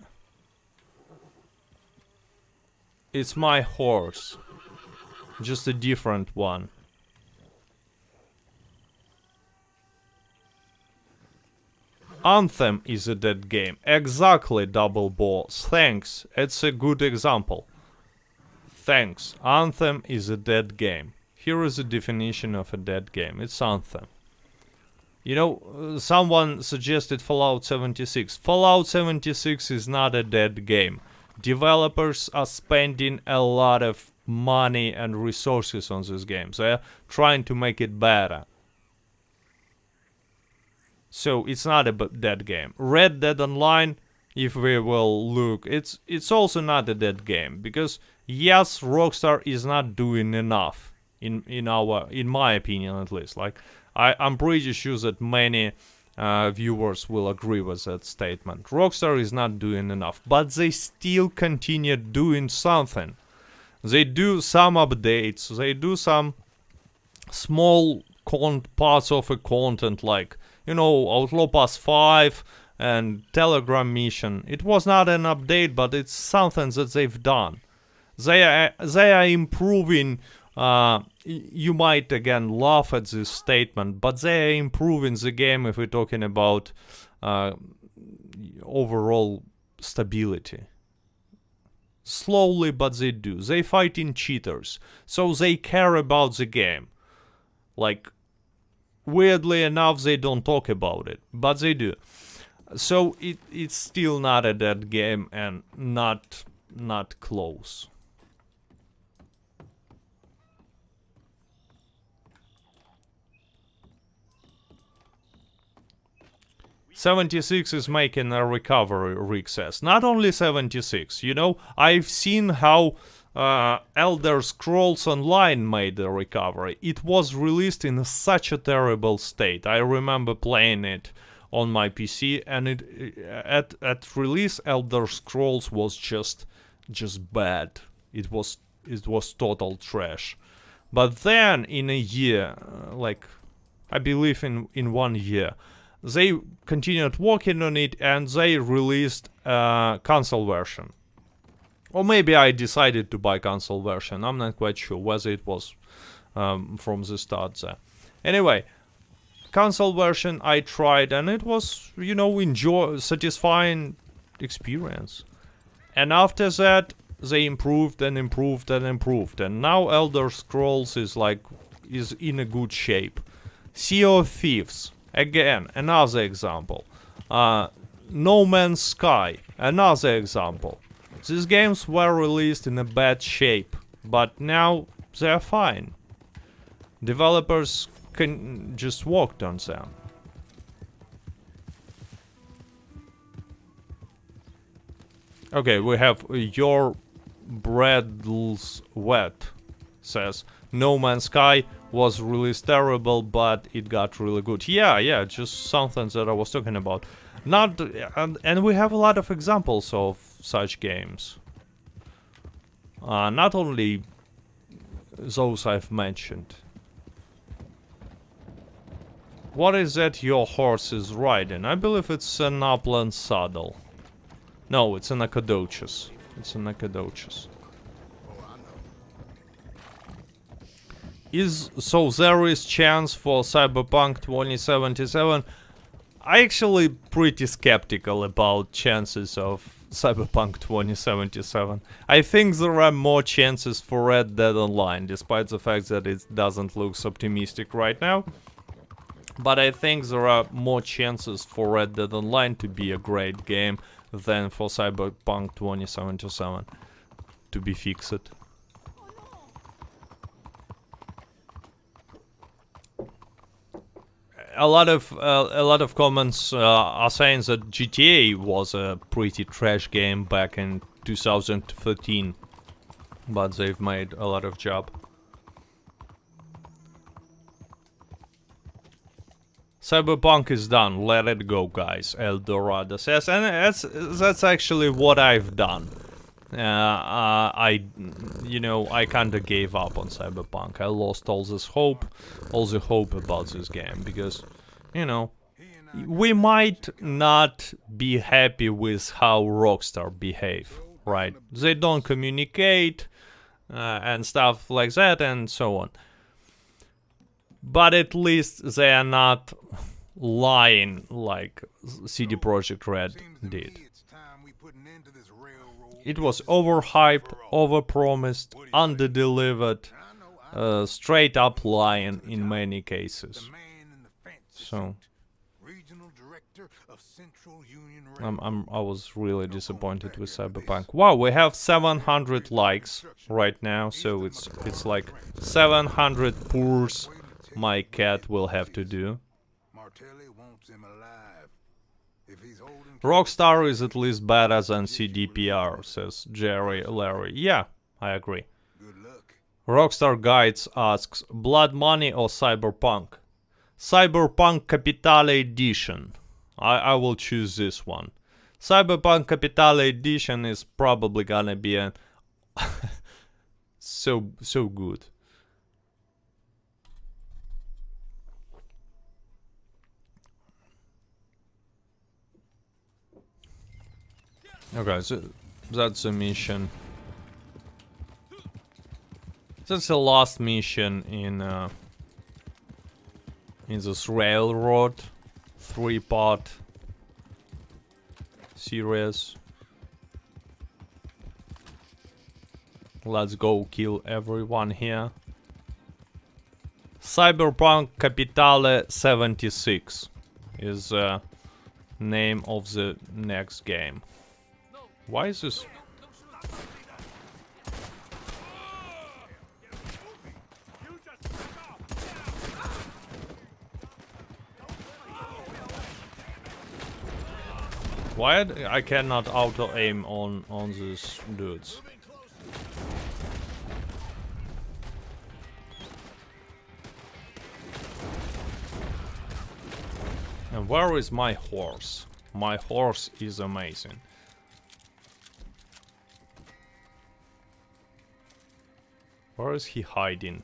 horse, just a different one. Anthem is a dead game. Exactly, Double Balls. Thanks. It's a good example. Thanks. Anthem is a dead game. Here is a definition of a dead game. It's Anthem. You know, someone suggested Fallout 76. Fallout 76 is not a dead game. Developers are spending a lot of money and resources on this game. They're trying to make it better. So it's not a dead game. Red Dead Online, if we will look, it's also not a dead game, because yes, Rockstar is not doing enough in my opinion, at least. Like I'm pretty sure that many viewers will agree with that statement. Rockstar is not doing enough, but they still continue doing something. They do some updates, they do some small parts of a content, like, you know, Outlaw Pass 5 and Telegram mission. It was not an update, but it's something that they've done. They are improving. You might again laugh at this statement, but they are improving the game if we're talking about overall stability. Slowly, but they do. They fighting cheaters, so they care about the game. Like, weirdly enough, they don't talk about it, but they do. So it's still not a dead game, and not close. "76 is making a recovery," Rick says. Not only 76, you know, I've seen how Elder Scrolls Online made a recovery. It was released in such a terrible state. I remember playing it on my PC, and at release, Elder Scrolls was just bad. It was total trash. But then in a year, like I believe in 1 year, they continued working on it, and they released a console version. Or maybe I decided to buy console version. I'm not quite sure whether it was from the start there. Anyway, console version I tried, and it was, you know, satisfying experience. And after that, they improved and improved and improved. And now Elder Scrolls is in a good shape. Sea of Thieves, again, another example. No Man's Sky, another example. These games were released in a bad shape, but now they're fine. Developers can just work on them. Okay, we have your Bradl's Wet says No Man's Sky was released terrible, but it got really good. Yeah, just something that I was talking about. Not and we have a lot of examples of such games. Not only those I've mentioned. What is that your horse is riding? I believe it's an upland saddle. No, it's an Nacogdoches. It's an Nacogdoches. So there is chance for Cyberpunk 2077? I actually pretty skeptical about chances of Cyberpunk 2077. I think there are more chances for Red Dead Online, despite the fact that it doesn't look optimistic right now. But I think there are more chances for Red Dead Online to be a great game than for Cyberpunk 2077 to be fixed. A lot of comments are saying that GTA was a pretty trash game back in 2013, but they've made a lot of job. Cyberpunk is done. Let it go, guys. Eldorado says, and that's actually what I've done. I kinda gave up on Cyberpunk. I lost all the hope about this game because, we might not be happy with how Rockstar behave, right? They don't communicate and stuff like that and so on. But at least they are not lying like CD Projekt Red did. It was overhyped, overpromised, underdelivered, straight up lying in many cases. So I was really disappointed with Cyberpunk. Wow, we have 700 likes right now, so it's like 700 pours my cat will have to do. Rockstar is at least better than CDPR, says Jerry Larry. Yeah, I agree. Rockstar Guides asks, Blood Money or Cyberpunk? Cyberpunk Capitale Edition. I will choose this one. Cyberpunk Capitale Edition is probably gonna be a so good. Okay, so that's a mission. That's the last mission in this railroad 3-part series. Let's go kill everyone here. Cyberpunk Capitale 76 is the name of the next game. Why is this? Why I cannot auto aim on these dudes? And where is my horse? My horse is amazing. Where is he hiding?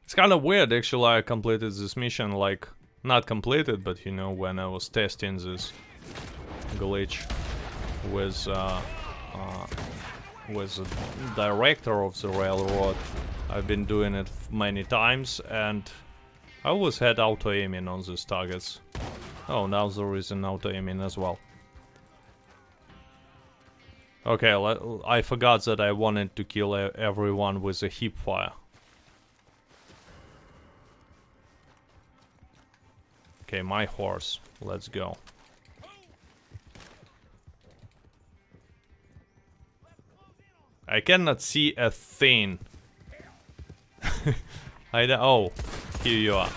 It's kind of weird, actually. I completed this mission, like, not completed, but you know, when I was testing this glitch with the director of the railroad. I've been doing it many times, and I always had auto-aiming on these targets. Oh, now there is an auto-aiming as well. Okay, I forgot that I wanted to kill everyone with a hip fire. Okay, my horse. Let's go. I cannot see a thing. Oh, here you are.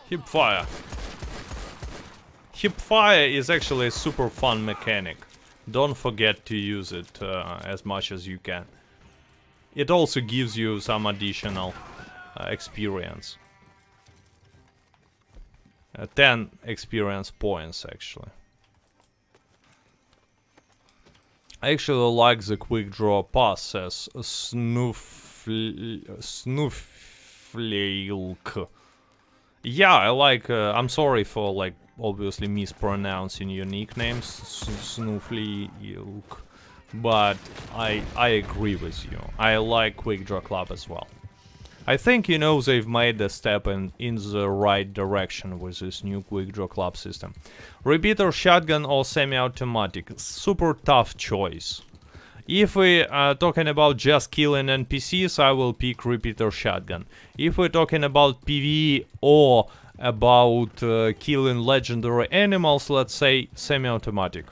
Hip fire. Hip fire is actually a super fun mechanic. Don't forget to use it as much as you can. It also gives you some additional experience. 10 experience points actually. I actually like the quick draw pass as Snowflake. Yeah, I like. I'm sorry for like obviously mispronouncing your nicknames, Snowflake, but I agree with you. I like quick draw club as well. I think, you know, they've made a step in the right direction with this new quick draw club system. Repeater, shotgun or semi-automatic? Super tough choice. If we are talking about just killing NPCs, I will pick repeater shotgun. If we're talking about PvE or about killing legendary animals, let's say semi-automatic.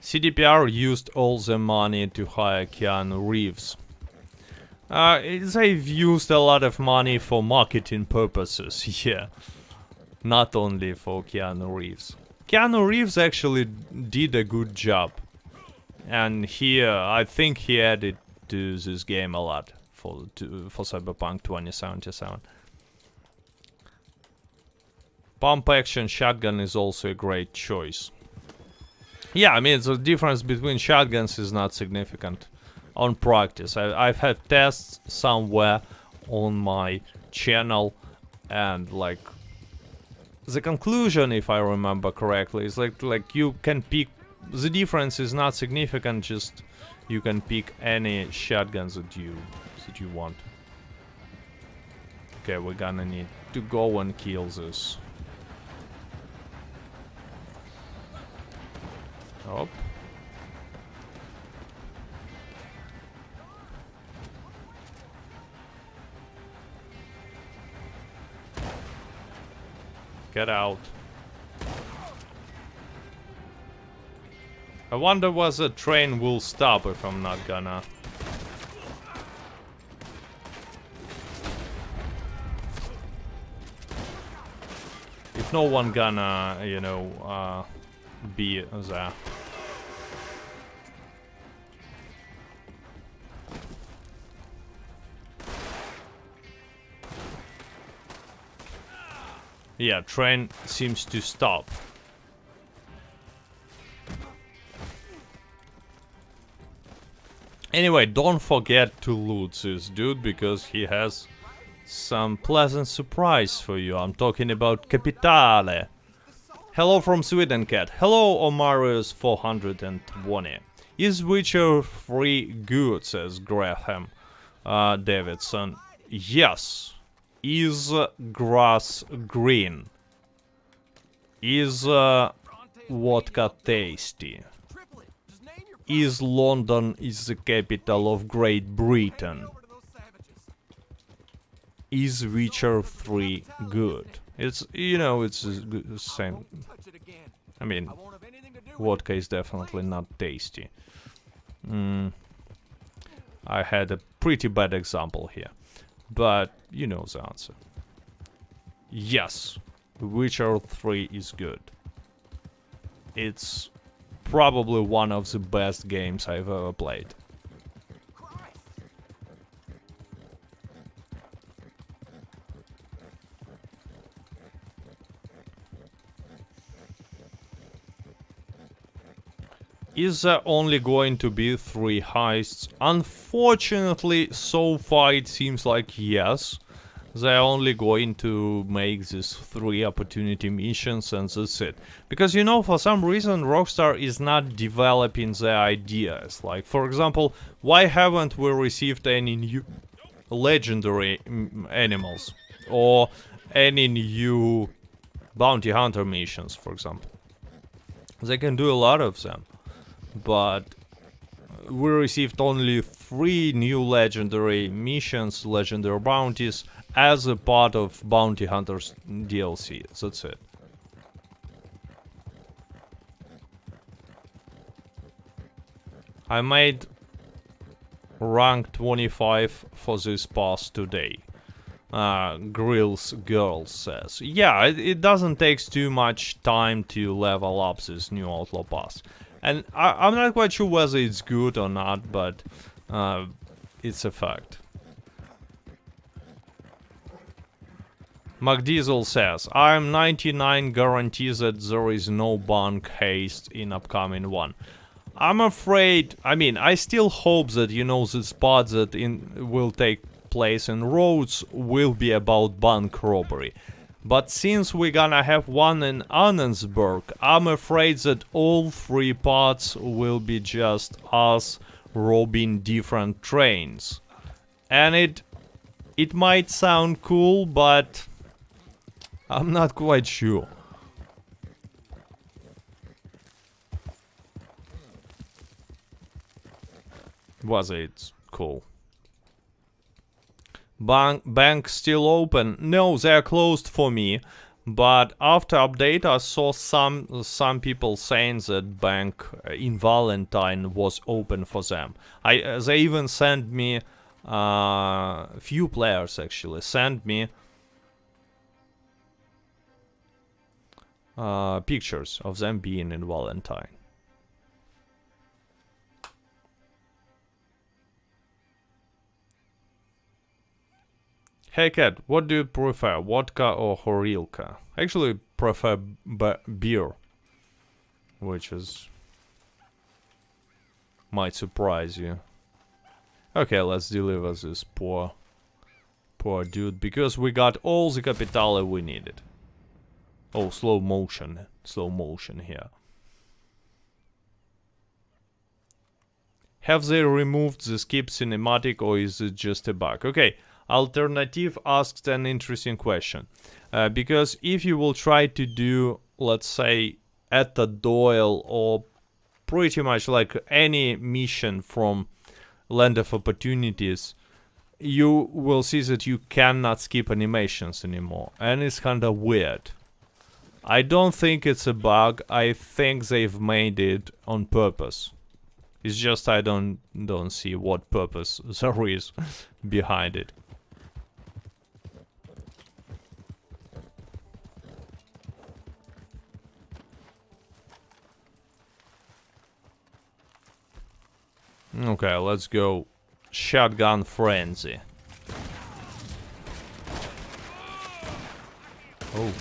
CDPR used all the money to hire Keanu Reeves. They've used a lot of money for marketing purposes, yeah. Not only for Keanu Reeves. Keanu Reeves actually did a good job. And here, I think he added to this game a lot for Cyberpunk 2077. Pump action shotgun is also a great choice. Yeah, I mean, the difference between shotguns is not significant on practice. I've had tests somewhere on my channel, and like the conclusion, if I remember correctly, is like you can pick. The difference is not significant. Just you can pick any shotguns that you want. Okay, we're gonna need to go and kill this. Oh. Get out. I wonder whether the train will stop if I'm not gonna. If no one gonna, you know, be there. Yeah, train seems to stop. Anyway, don't forget to loot this dude because he has some pleasant surprise for you. I'm talking about Capitale. Hello from Sweden, Cat. Hello, Omarius 420. Is Witcher 3 good, says Graham Davidson. Yes. Is grass green? Is vodka tasty? Is London is the capital of Great Britain? Is Witcher 3 good? It's, you know, it's the same. I mean, vodka is definitely not tasty. I had a pretty bad example here. But you know the answer. Yes, Witcher 3 is good. It's probably one of the best games I've ever played. Is there only going to be 3 heists? Unfortunately, so far it seems like yes. They're only going to make these 3 opportunity missions and that's it. Because, you know, for some reason Rockstar is not developing their ideas. Like, for example, why haven't we received any new legendary animals? Or any new bounty hunter missions, for example? They can do a lot of them. But we received only 3 new legendary missions, legendary bounties, as a part of Bounty Hunters DLC. That's it. I made rank 25 for this pass today. Grills Girls says. Yeah, it doesn't take too much time to level up this new Outlaw Pass. And I'm not quite sure whether it's good or not, but it's a fact. McDiesel says, I'm 99 guarantee that there is no bank haste in upcoming one. I'm afraid, I mean, I still hope that, you know, the spot that will take place in roads will be about bank robbery. But since we're gonna have one in Annensburg, I'm afraid that all 3 parts will be just us robbing different trains. And it might sound cool, but I'm not quite sure. Was it cool? Bank still open? No, they're closed for me. But after update, I saw some people saying that bank in Valentine was open for them. They even sent me few players actually sent me pictures of them being in Valentine. Hey Cat, what do you prefer, vodka or horilka? Actually prefer beer, which is might surprise you. Okay, let's deliver this poor dude, because we got all the capitale we needed. Oh, slow motion here. Have they removed the skip cinematic, or is it just a bug? Okay. Alternative asked an interesting question. Because if you will try to do, let's say, Etta Doyle or pretty much like any mission from Land of Opportunities, you will see that you cannot skip animations anymore. And it's kind of weird. I don't think it's a bug. I think they've made it on purpose. It's just I don't see what purpose there is behind it. Okay, let's go shotgun frenzy. Oh.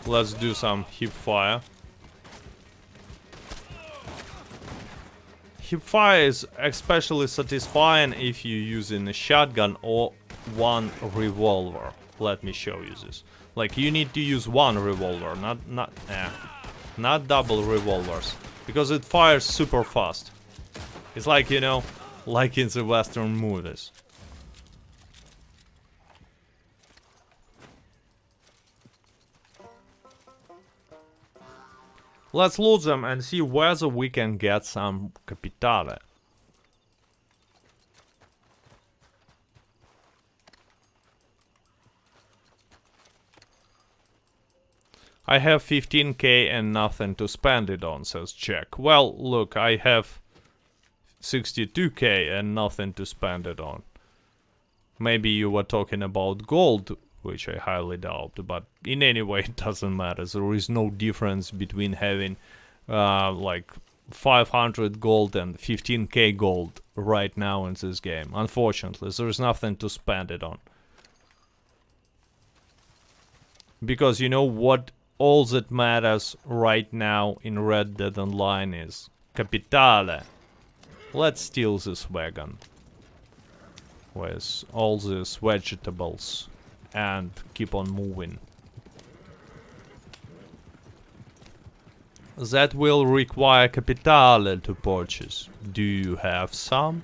Let's do some hip fire. Hip fire is especially satisfying if you're using a shotgun or one revolver. Let me show you this. Like, you need to use one revolver, not double revolvers, because it fires super fast. It's like, you know, like in the Western movies. Let's loot them and see whether we can get some capitale. I have 15k and nothing to spend it on, says Jack. Well, look, I have 62k and nothing to spend it on. Maybe you were talking about gold, which I highly doubt, but in any way it doesn't matter. There is no difference between having like 500 gold and 15k gold right now in this game. Unfortunately, there is nothing to spend it on. Because you know what? All that matters right now in Red Dead Online is capitale. Let's steal this wagon with all these vegetables and keep on moving. That will require capitale to purchase. Do you have some?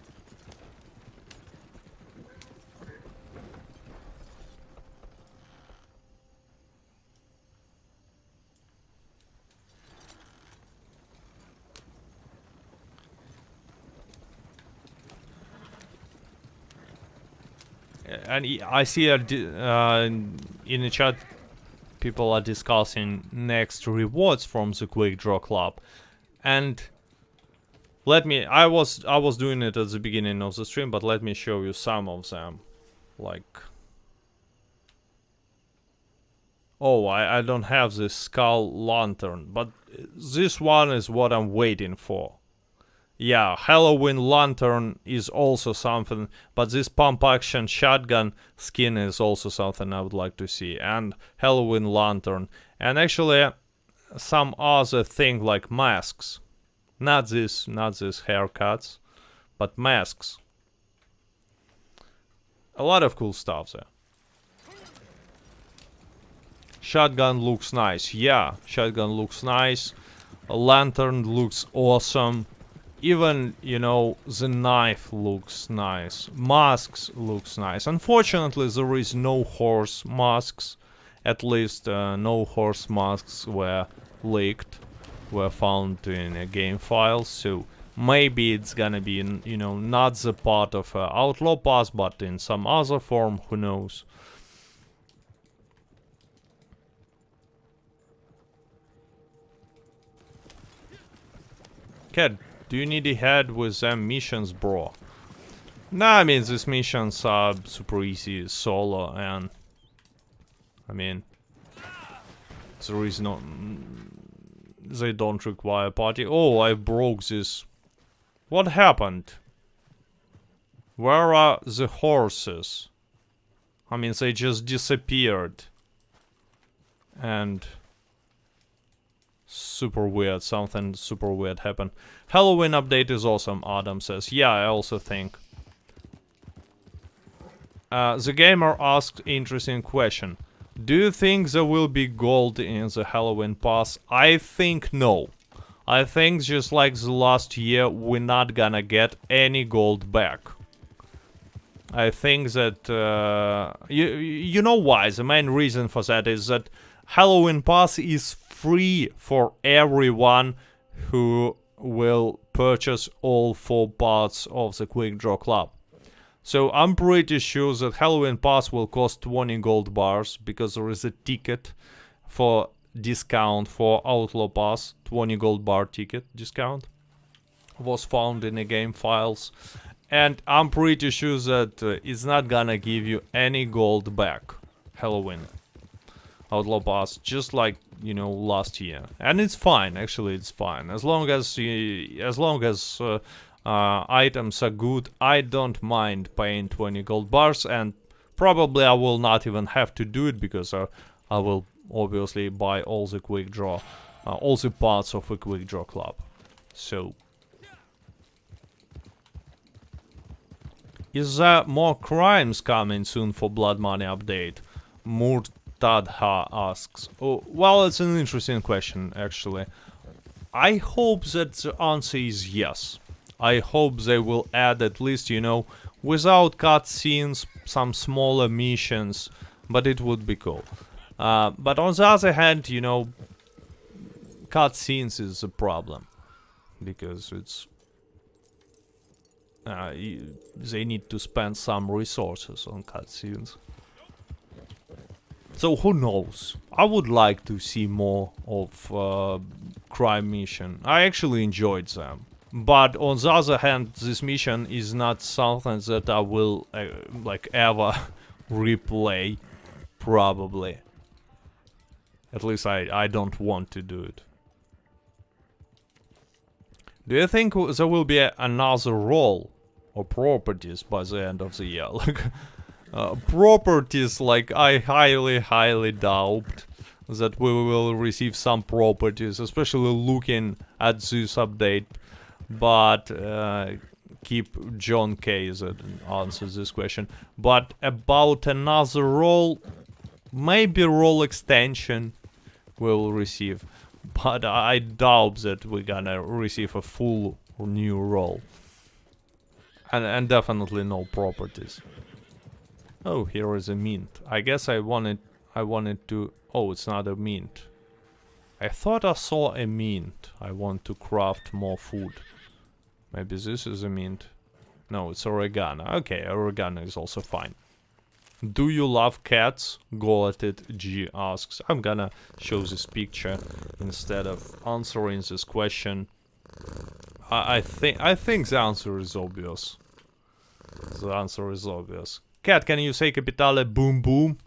I see in the chat people are discussing next rewards from the Quick Draw Club, and let me. I was doing it at the beginning of the stream, but let me show you some of them. Like, oh, I don't have this skull lantern, but this one is what I'm waiting for. Yeah, Halloween lantern is also something, but this pump action shotgun skin is also something I would like to see, and Halloween lantern, and actually some other thing like masks, not these haircuts, but masks. A lot of cool stuff there. Shotgun looks nice. Yeah, shotgun looks nice. A lantern looks awesome. Even, you know, the knife looks nice. Masks looks nice. Unfortunately, there is no horse masks. At least no horse masks were leaked, were found in a game file. So maybe it's gonna be, you know, not the part of Outlaw Pass, but in some other form. Who knows? Cat, do you need a head with them missions, bro? Nah, I mean, these missions are super easy, solo, and... I mean... There is no... They don't require party. Oh, I broke this. What happened? Where are the horses? I mean, they just disappeared. And... Super weird, something super weird happened. Halloween update is awesome, Adam says. Yeah, I also think. The gamer asked interesting question. Do you think there will be gold in the Halloween pass? I think no. I think just like the last year, we're not gonna get any gold back. I think that... you know why? The main reason for that is that Halloween pass is free for everyone who will purchase all 4 parts of the Quick Draw Club. So I'm pretty sure that Halloween Pass will cost 20 gold bars, because there is a ticket for discount for Outlaw Pass. 20 gold bar ticket discount was found in the game files. And I'm pretty sure that it's not gonna give you any gold back. Halloween Outlaw Pass, just like, you know, last year. And it's fine, actually it's fine. As long as items are good, I don't mind paying 20 gold bars, and probably I will not even have to do it, because I will obviously buy all the Quick Draw, all the parts of a Quick Draw Club. So... Is there more crimes coming soon for Blood Money update? Tadha asks. Oh, well, it's an interesting question, actually. I hope that the answer is yes. I hope they will add at least, you know, without cutscenes, some smaller missions, but it would be cool. But on the other hand, you know, cutscenes is a problem, because it's... they need to spend some resources on cutscenes. So who knows? I would like to see more of crime mission. I actually enjoyed them. But on the other hand, this mission is not something that I will like ever replay, probably. At least I don't want to do it. Do you think there will be another role or properties by the end of the year? Like properties, like I highly doubt that we will receive some properties, especially looking at this update. But keep John K that answers this question. But about another role, maybe role extension we'll receive. But I doubt that we're gonna receive a full new role. And definitely no properties. Oh, here is a mint. I guess I wanted to... Oh, it's not a mint. I thought I saw a mint. I want to craft more food. Maybe this is a mint. No, it's oregano. Okay, oregano is also fine. Do you love cats? Goated G asks. I'm gonna show this picture instead of answering this question. I think the answer is obvious. The answer is obvious. Cat, can you say capitale boom boom?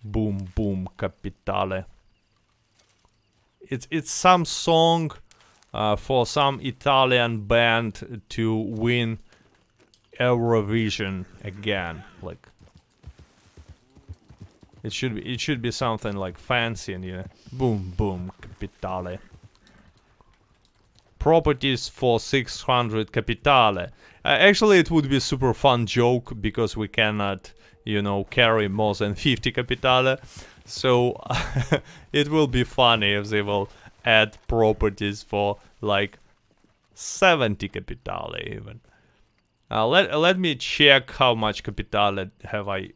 Boom boom capitale. It's some song for some Italian band to win Eurovision again. Like it should be something like fancy and boom boom capitale. Properties for 600 capitale. Actually, it would be a super fun joke because we cannot, carry more than 50 capitale. So it will be funny if they will add properties for like 70 capitale even. Let me check how much capitale have I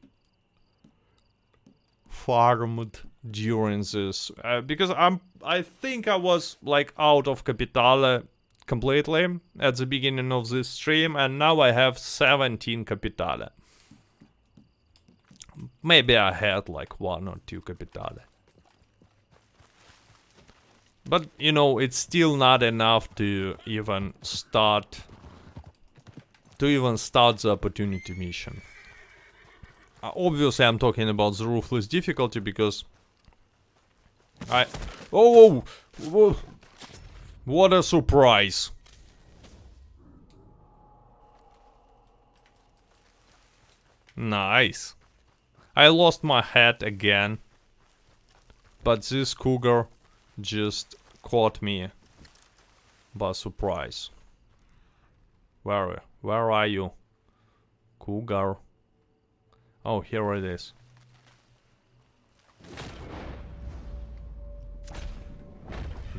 farmed during this, because I think I was like out of capitale completely at the beginning of this stream, and now I have 17 capitale. Maybe I had like 1 or 2 capitale, but it's still not enough to even start the opportunity mission. Obviously, I'm talking about the ruthless difficulty because whoa, what a surprise! Nice. I lost my hat again, but this cougar just caught me by surprise. Where are you, cougar? Oh, here it is.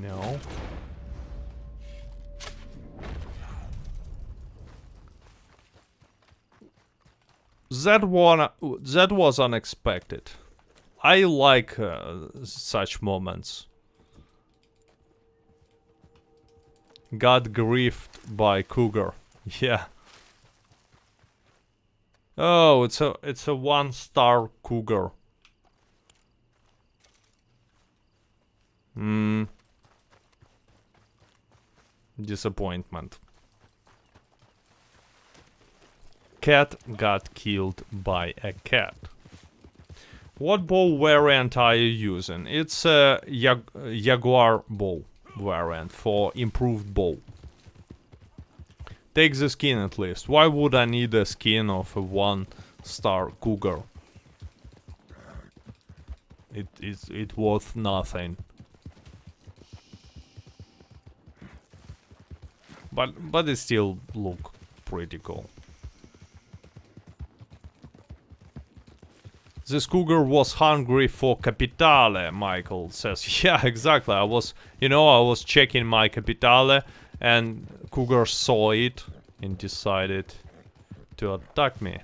No. That was unexpected. I like such moments. Got griefed by cougar. Yeah. Oh, it's a 1-star cougar. Disappointment. Cat got killed by a cat. What bow variant are you using? It's a Jaguar bow variant for improved bow. Take the skin at least. Why would I need a skin of a 1-star cougar? It worth nothing. But it still look pretty cool. This cougar was hungry for capitale, Michael says. Yeah, exactly. I was checking my capitale and cougar saw it and decided to attack me.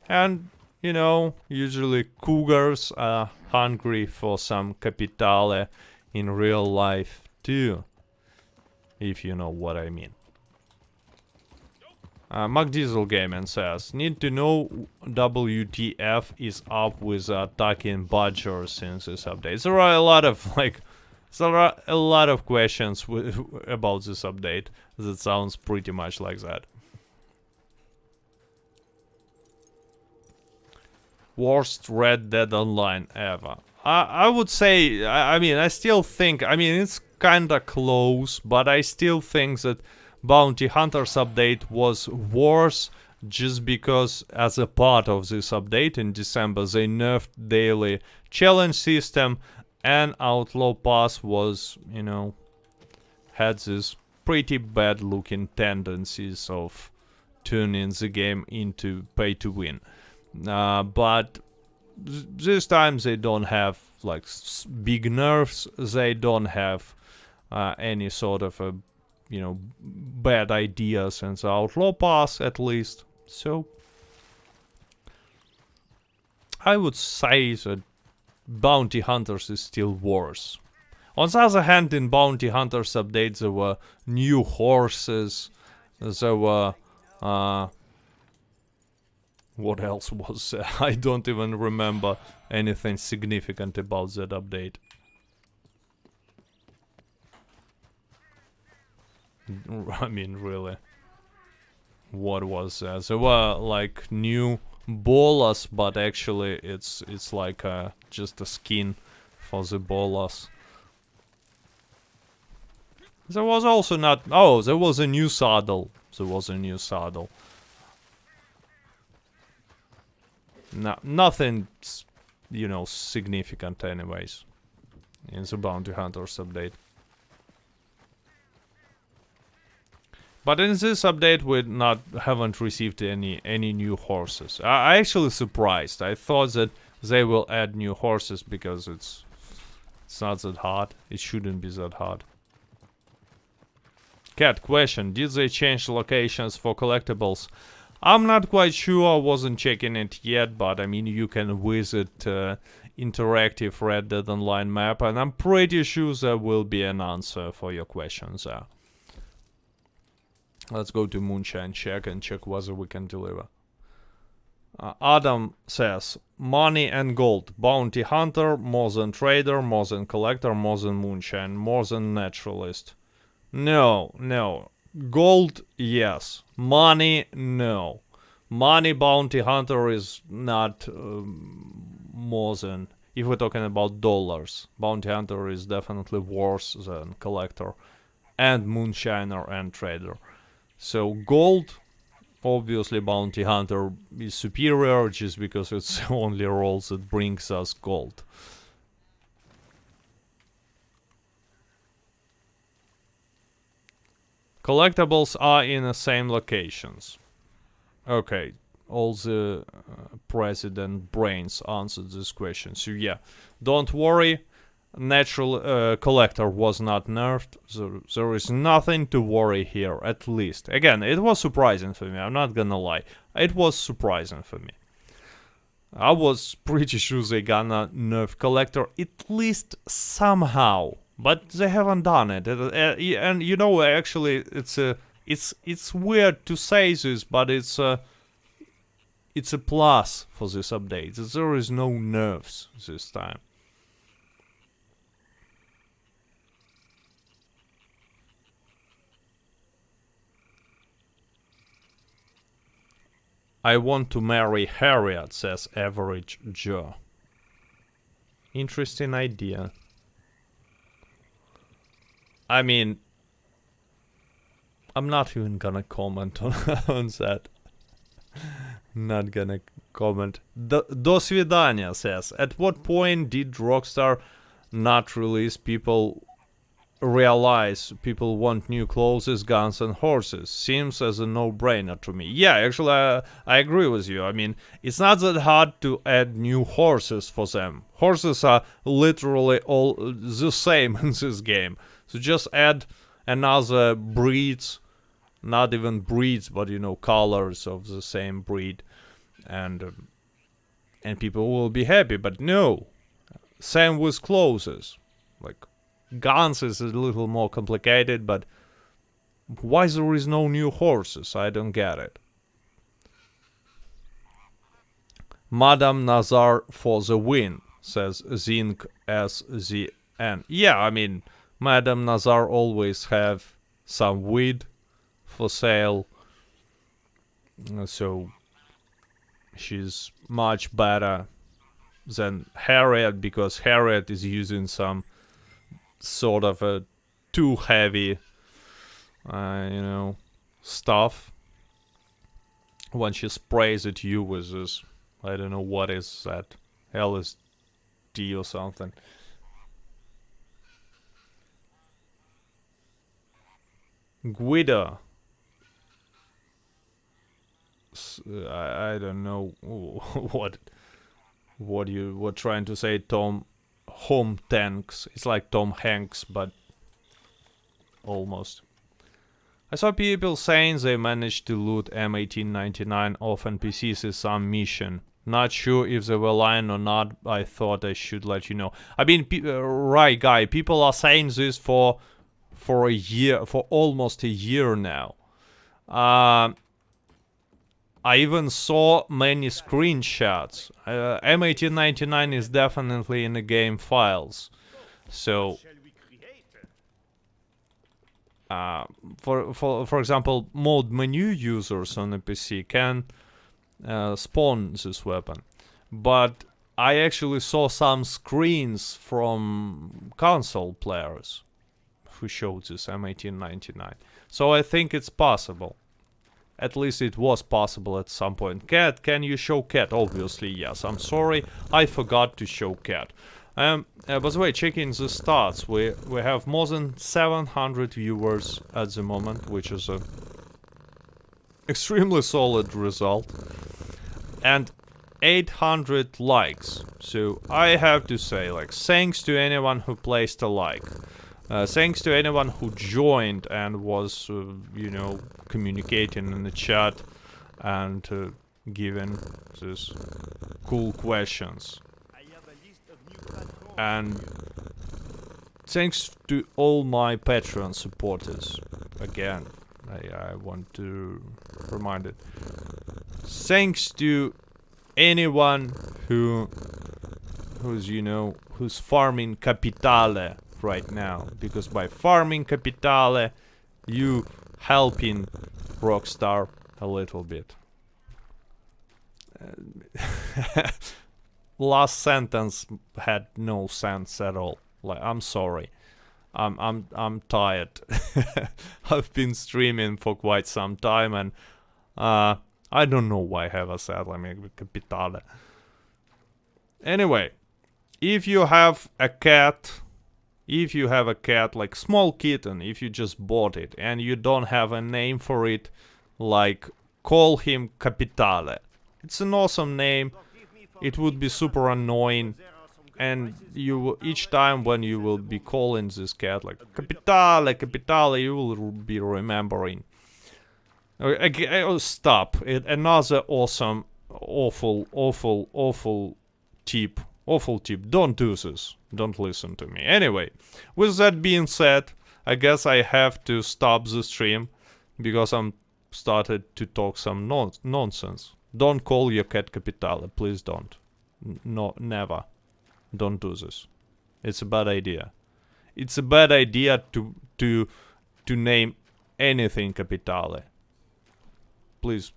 And, usually cougars are hungry for some capitale in real life too. If you know what I mean. Mac Diesel Gaming says, need to know WTF is up with attacking badgers since this update. There are a lot of questions about this update that sounds pretty much like that. Worst Red Dead Online ever. I would say, I still think, it's kinda close, but I still think that Bounty Hunters update was worse just because as a part of this update in December they nerfed daily challenge system and Outlaw Pass was, had this pretty bad looking tendencies of turning the game into pay to win. But this time they don't have like big nerfs, they don't have any sort of a bad ideas in the Outlaw Pass at least. So I would say that Bounty Hunters is still worse. On the other hand, in Bounty Hunters update there were new horses, there were What else was I don't even remember anything significant about that update. I mean, really. What was there were like new bolas, but actually it's like just a skin for the bolas. There was also not... Oh, there was a new saddle. There was a new saddle. No, nothing, you know, significant anyways. In the Bounty Hunters update. But in this update we haven't received any new horses. I actually surprised. I thought that they will add new horses because it's not that hard. It shouldn't be that hard. Cat question, did they change locations for collectibles? I'm not quite sure, I wasn't checking it yet, but I mean you can visit interactive Red Dead Online map and I'm pretty sure there will be an answer for your questions there. Let's go to Moonshine check and check whether we can deliver. Adam says, money and gold, bounty hunter, more than trader, more than collector, more than moonshine, more than naturalist. No, no. Gold, yes. Money, no. Money bounty hunter is not more than... If we're talking about dollars, bounty hunter is definitely worse than collector. And moonshiner and trader. So gold, obviously bounty hunter is superior just because it's the only role that brings us gold. Collectibles are in the same locations. Okay, all the president brains answered this question. So yeah, don't worry. Natural collector was not nerfed. So there is nothing to worry here, at least. Again, it was surprising for me. I'm not gonna lie. It was surprising for me. I was pretty sure they gonna nerf collector at least somehow. But they haven't done it, and you know, actually, it's weird to say this, but it's a plus for this update. There is no nerfs this time. I want to marry Harriet, says Average Joe. Interesting idea. I mean, I'm not even gonna comment on that. Not gonna comment. Do Svidania says, at what point did Rockstar not release people realize people want new clothes, guns and horses? Seems as a no-brainer to me. Yeah, actually, I agree with you. I mean, it's not that hard to add new horses for them. Horses are literally all the same in this game. So just add another breeds, not even breeds, but you know, colors of the same breed, and people will be happy. But no, same with clothes. Like guns is a little more complicated, but why there is no new horses? I don't get it. Madame Nazar for the win, says Zinc SZN. Yeah, I mean, Madame Nazar always have some weed for sale, so she's much better than Harriet, because Harriet is using some sort of a too heavy, you know, stuff. When she sprays at you with this, I don't know what is that, LSD or something. Guido. I don't know what you were trying to say, Tom. Home tanks. It's like Tom Hanks, but almost. I saw people saying they managed to loot M1899 off NPCs in some mission. Not sure if they were lying or not. I thought I should let you know. I mean, right, guy. People are saying this for a year, for almost a year now. I even saw many screenshots. M1899 is definitely in the game files. So, for example, mod menu users on a PC can spawn this weapon. But I actually saw some screens from console players who showed this M1899. So I think it's possible. At least it was possible at some point. Cat, can you show cat? Obviously, yes. I'm sorry, I forgot to show cat. By the way, checking the stats, we have more than 700 viewers at the moment, which is a extremely solid result, and 800 likes. So I have to say, like, thanks to anyone who placed a like. Thanks to anyone who joined and was, you know, communicating in the chat and giving these cool questions. And thanks to all my Patreon supporters. Again, I want to remind it. Thanks to anyone who's, you know, who's farming Capitale right now, because by farming Capitale you helping Rockstar a little bit. Last sentence had no sense at all. Like, I'm sorry, I'm tired. I've been streaming for quite some time, and I don't know why I have a sad Capitale. Anyway, if you have a cat, like small kitten, if you just bought it and you don't have a name for it, like, call him Capitale. It's an awesome name. It would be super annoying, and you each time when you will be calling this cat like Capitale, Capitale, you will be remembering. Stop. Another awesome, awful tip. Awful tip. Don't do this. Don't listen to me. Anyway, with that being said, I guess I have to stop the stream because I'm started to talk some nonsense. Don't call your cat Capitale. Please don't. No, never. Don't do this. It's a bad idea. It's a bad idea to name anything Capitale. Please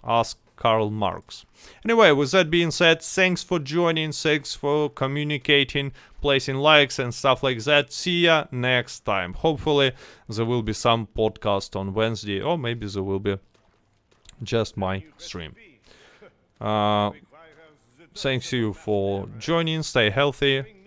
ask Karl Marx. Anyway, with that being said, thanks for joining, thanks for communicating, placing likes and stuff like that. See ya next time. Hopefully there will be some podcast on Wednesday, or maybe there will be just my stream. Thanks you for joining, stay healthy,